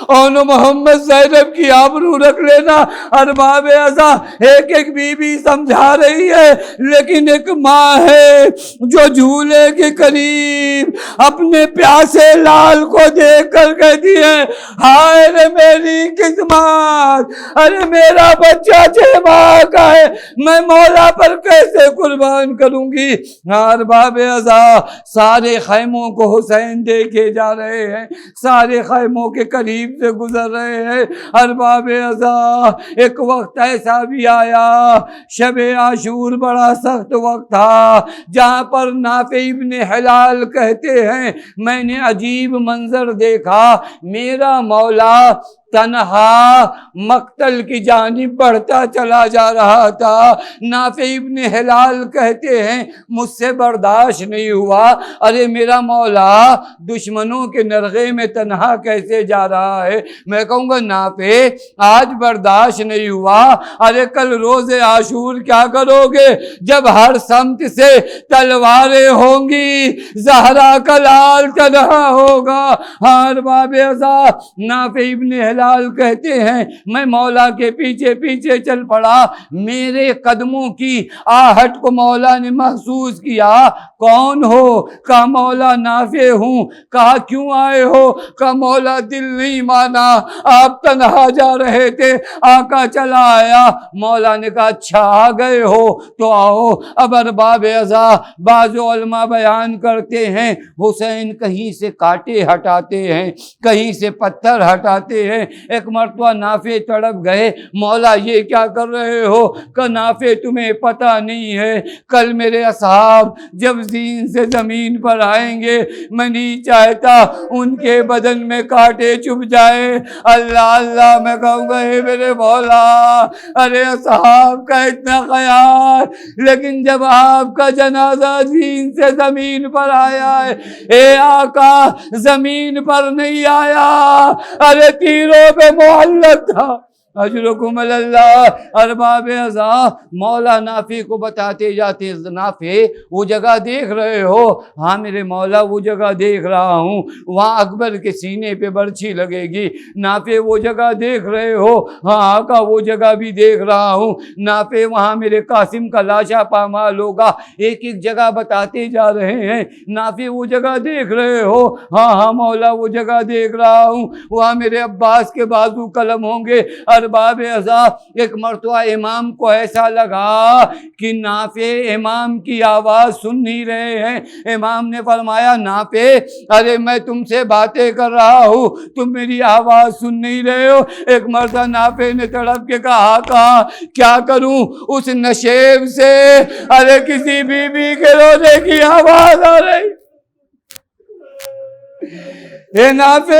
اون محمد زینب کی آبرو رکھ لینا۔ ارباب عزا ایک ایک بی بی سمجھا رہی ہے، لیکن ایک ماں ہے جو جھولے کے قریب اپنے پیاسے لال کو دیکھ کر کہتی ہے ہائے رے میری قسمت، ارے میرا بچہ 6 ماہ کا ہے، میں مولا پر کیسے قربان کروں گی؟ ارباب عزا سارے خیموں کو حسین دیکھے جا رہے ہیں، سارے خیموں کے قریب سے گزر رہے ہیں۔ ارباب عزا ایک وقت ایسا بھی آیا، شب عاشور بڑا سخت وقت تھا، جہاں پر نافع ابن ہلال کہتے ہیں میں نے عجیب منظر دیکھا، میرا مولا تنہا مقتل کی جانب بڑھتا چلا جا رہا تھا۔ نافع ابن ہلال کہتے ہیں مجھ سے برداشت نہیں ہوا، ارے میرا مولا دشمنوں کے نرغے میں تنہا کیسے جا رہا ہے؟ میں کہوں گا نافع آج برداشت نہیں ہوا، ارے کل روز عاشور کیا کرو گے جب ہر سمت سے تلواریں ہوں گی، زہرا کا لال تنہا ہوگا۔ ارباب عزا نافع ابن ہلال کہتے ہیں میں مولا کے پیچھے پیچھے چل پڑا، میرے قدموں کی آہٹ کو مولا نے محسوس کیا، کون ہو؟ کہا مولا نافع ہوں۔ کہا کیوں آئے ہو؟ کہا مولا دل نہیں مانا، آپ تنہا جا رہے تھے، آقا چلا آیا۔ مولا نے کہا اچھا آ گئے ہو تو آؤ۔ اب ارباب عزا بعض علماء بیان کرتے ہیں حسین کہیں سے کانٹے ہٹاتے ہیں، کہیں سے پتھر ہٹاتے ہیں۔ ایک مرتبہ نافع تڑپ گئے، مولا یہ کیا کر رہے ہو؟ کہ نافع تمہیں پتہ نہیں ہے کل میرے اصحاب جب زین سے زمین پر آئیں گے، میں نہیں چاہتا ان کے بدن میں کانٹے چبھ جائے۔ اللہ اللہ میں کہوں گا اے میرے مولا، ارے اصحاب کا اتنا خیال، لیکن جب آپ کا جنازہ زین سے زمین پر آیا ہے، اے آقا زمین پر نہیں آیا، ارے تیروں پہ معلق تھا۔ اجرکم اللہ۔ ارباب عزا مولا نافع کو بتاتے جاتے نافع وہ جگہ دیکھ رہے ہو؟ ہاں میرے مولا وہ جگہ دیکھ رہا ہوں، وہاں اکبر کے سینے پہ برچھی لگے گی۔ نافع وہ جگہ دیکھ رہے ہو؟ ہاں آقا وہ جگہ بھی دیکھ رہا ہوں۔ نافع وہاں میرے قاسم کا لاشا پامال ہوگا۔ ایک ایک جگہ بتاتے جا رہے ہیں۔ نافع وہ جگہ دیکھ رہے ہو؟ ہاں ہاں مولا وہ جگہ دیکھ رہا ہوں، وہاں میرے عباس کے بازو قلم ہوں گے۔ ارباب عزا ایک مرتبہ امام کو ایسا لگا کہ نافع امام کی آواز سن نہیں رہے ہیں۔ امام نے فرمایا نافع ارے میں تم سے باتیں کر رہا ہوں، تم میری آواز سن نہیں رہے ہو۔ ایک مرتبہ نافع نے تڑپ کے کہا آقا کیا کروں اس نشیب سے، ارے کسی بی بی کے رونے کی آواز آ رہی۔ اے نافع،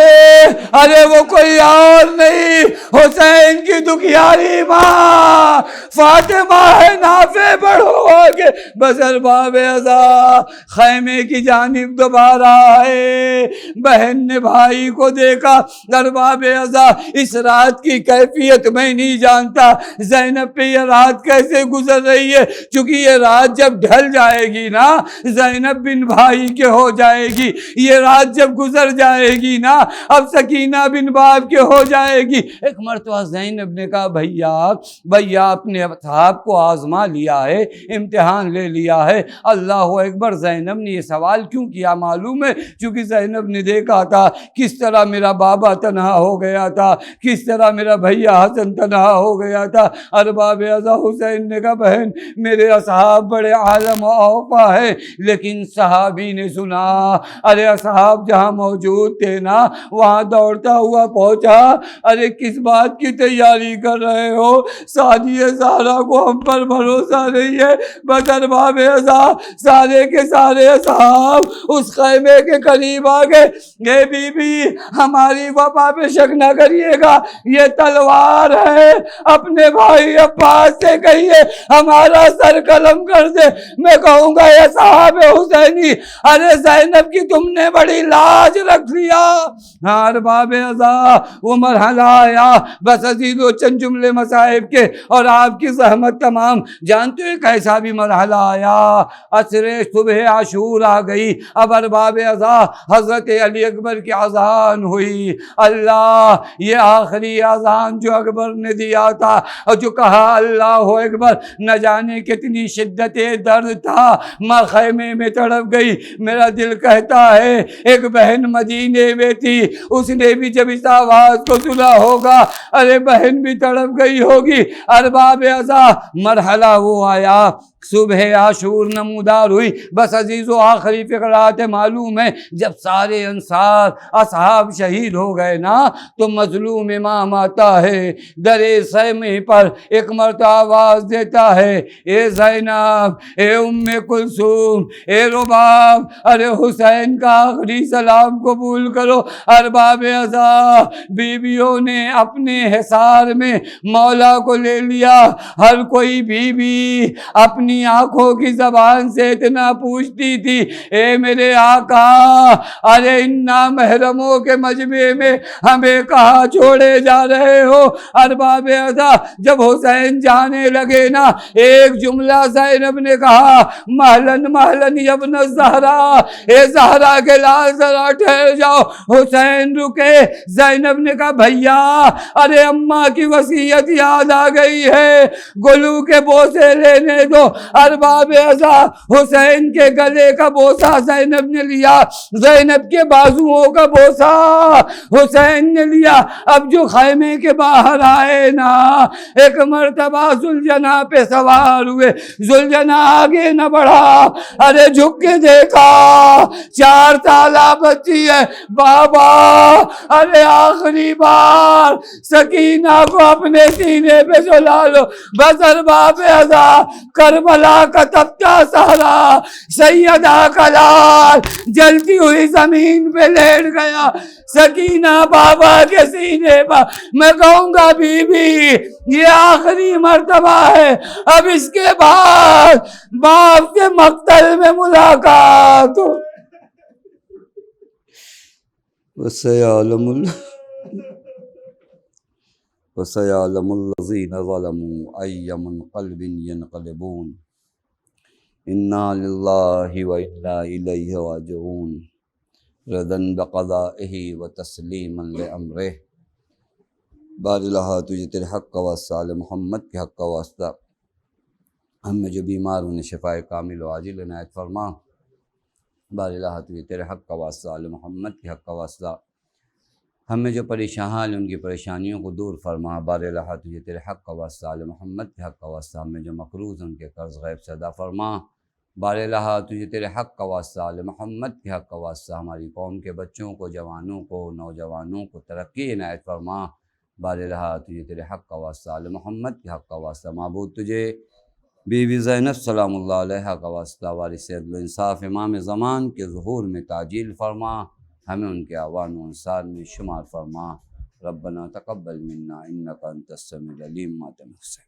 ارے وہ کوئی اور نہیں، حسین کی دکھیاری ماں فاطمہ ہے۔ نافع بڑھو آگے، بسر باب ازا خیمے کی جانب دوبارہ آئے۔ بہن نے بھائی کو دیکھا، ارباب ازا اس رات کی کیفیت میں نہیں جانتا، زینب پہ یہ رات کیسے گزر رہی ہے، چونکہ یہ رات جب ڈھل جائے گی نا زینب بن بھائی کے ہو جائے گی، یہ رات جب گزر جائے گی نا اب سکینہ بن باپ کے ہو جائے گی۔ ایک مرتبہ زینب نے کہا بھیا اپنے اصحاب کو آزما لیا ہے، امتحان لے لیا ہے۔ اللہ اکبر، زینب نے یہ سوال کیوں کیا معلوم ہے؟ چونکہ زینب نے دیکھا تھا کس طرح میرا بابا تنہا ہو گیا تھا، کس طرح میرا بھیا حسن تنہا ہو گیا تھا۔ ارباب ازا حسین نے کہا بہن میرے اصحاب بڑے عالم و اوفا ہے، لیکن صحابی نے سنا، ارے اصحاب جہاں موجود تھے نا وہاں دوڑتا ہوا پہنچا، ارے کس بات کی تیاری کر رہے ہو؟ سعدی زہرا کو ہم پر بھروسہ نہیں ہے۔ بس ارباب ازا سارے کے سارے اصحاب اس خیمے کے قریب آ گئے۔ اے بی بی ہماری وفا پہ شک نہ کریے گا، یہ تلوار ہے، اپنے بھائی عباس سے کہیے ہمارا سر قلم کر دے۔ میں کہوں گا یہ صاحب حسینی، ارے زینب کی تم نے بڑی لاج رکھ لیا۔ ہاں ارباب ازا وہ مرحلہ آیا، بس عزیز و چند جملے مصائب کے اور آپ کی زحمت تمام جانتے ہو کیسا بھی مرحلہ آیا۔ عصر صبح عاشور آ گئی، اب ارباب ازا حضرت علی اکبر کی اذان ہوئی۔ اللہ، یہ آخری اذان جو اکبر نے دیا تھا اور جو کہا اللہ اکبر، نہ جانے کتنی شدت درد تھا، ماں خیمے میں تڑپ گئی۔ میرا دل کہتا ہے ایک بہن مدینے میں تھی، اس نے بھی جب اس آواز کو سنا ہوگا، ارے بہن بھی تڑپ گئی ہوگی۔ ارباب ازا مرحلہ وہ آیا، صبح عاشور نمودار ہوئی۔ بس عزیز و آخری فقرات معلوم ہے، جب سارے انصار اصحاب شہید ہو گئے نا تو مظلوم امام آتا ہے در خیمے پر، ایک مرتبہ آواز دیتا ہے اے زینب، اے ام کلثوم، اے رباب، ارے حسین کا آخری سلام قبول کرو۔ ارباب ازا بیویوں نے اپنے حصار میں مولا کو لے لیا۔ ہر کوئی بی بی اپنی آنکھوں کی زبان سے اتنا پوچھتی تھی اے میرے آقا، ارے ان نامحرموں کے مجمع میں ہمیں کہاں چھوڑے جا رہے ہو؟ ارباب ازا جب حسین جانے لگے نا ایک جملہ زینب نے کہا، مہلن مہلن یبن الزہرا، اے زہرا کے لال ذرا ٹھہر جاؤ۔ حسین رکے، زینب نے کہا بھیا ارے اماں کی وصیت یاد آ گئی ہے، گلو کے بوسے لینے دو۔ ارباب ازا حسین کے گلے کا بوسہ زینب نے لیا، زینب کے بازوؤں کا بوسہ حسین نے لیا۔ اب جو خیمے کے باہر آئے نا ایک مرتبہ ذوالجناح پہ سوار ہوئے، ذوالجناح آگے نہ بڑھا، ارے جھک کے دیکھا 4 سالہ بچی ہے، بابا ارے آخری بار سکینہ کو اپنے سینے پہ سلا لو۔ بس ارباب ازا کربلا کا تپتا سہرا، سیدہ کا لال جلتی ہوئی زمین پہ لیٹ گیا، سکینہ بابا کے سینے پر۔ میں کہوں گا بی بی یہ آخری مرتبہ ہے، اب اس کے بعد باپ کے مقتل میں ملاقات ہو۔ وَسَيَعْلَمُ الَّذِينَ ظَلَمُوا أَيَّ مُنْقَلِبٍ يَنْقَلِبُونَ إِنَّا لِلَّهِ وَإِنَّا إِلَيْهِ رَاجِعُونَ رَضًا بِقَضَائِهِ وَتَسْلِيمًا لِأَمْرِهِ۔ بار الہ تجھے تیرے حق کا واسطہ، آل محمد کے حق کا واسطہ، ہم میں جو بیمار انہیں شفائے کامل و عاجل عنایت فرما۔ بار الہ تجھے تیرے حق کا واسطہ، آل محمد کے حق کا واسطہ، ہم میں جو پریشان ان کی پریشانیوں کو دور فرما۔ بار الہ تجھے تیرے حق کا واسطہ، آل محمد کے حق کا واسطہ، ہم میں جو مقروض ان کے قرض غیب سے ادا فرما۔ بار الہ تجھے تیرے حق کا واسطہ، آل محمد کے حق کا واسطہ، ہماری قوم کے بچوں کو، جوانوں کو، نوجوانوں کو ترقی عنایت فرما۔ بار الہ تجھے تیرے حق کا واسطہ، آل محمد کے حق کا واسطہ، معبود تجھے بی بی زینب سلام اللہ علیہ کا واسطہ، وارث عدل و انصاف امام زمان کے ظہور میں تعجیل فرما۔ ہمیں ان کے اعوان و انصار میں شمار فرما۔ ربنا تقبل منا انک انت السمیع العلیم۔ ماتم حسین۔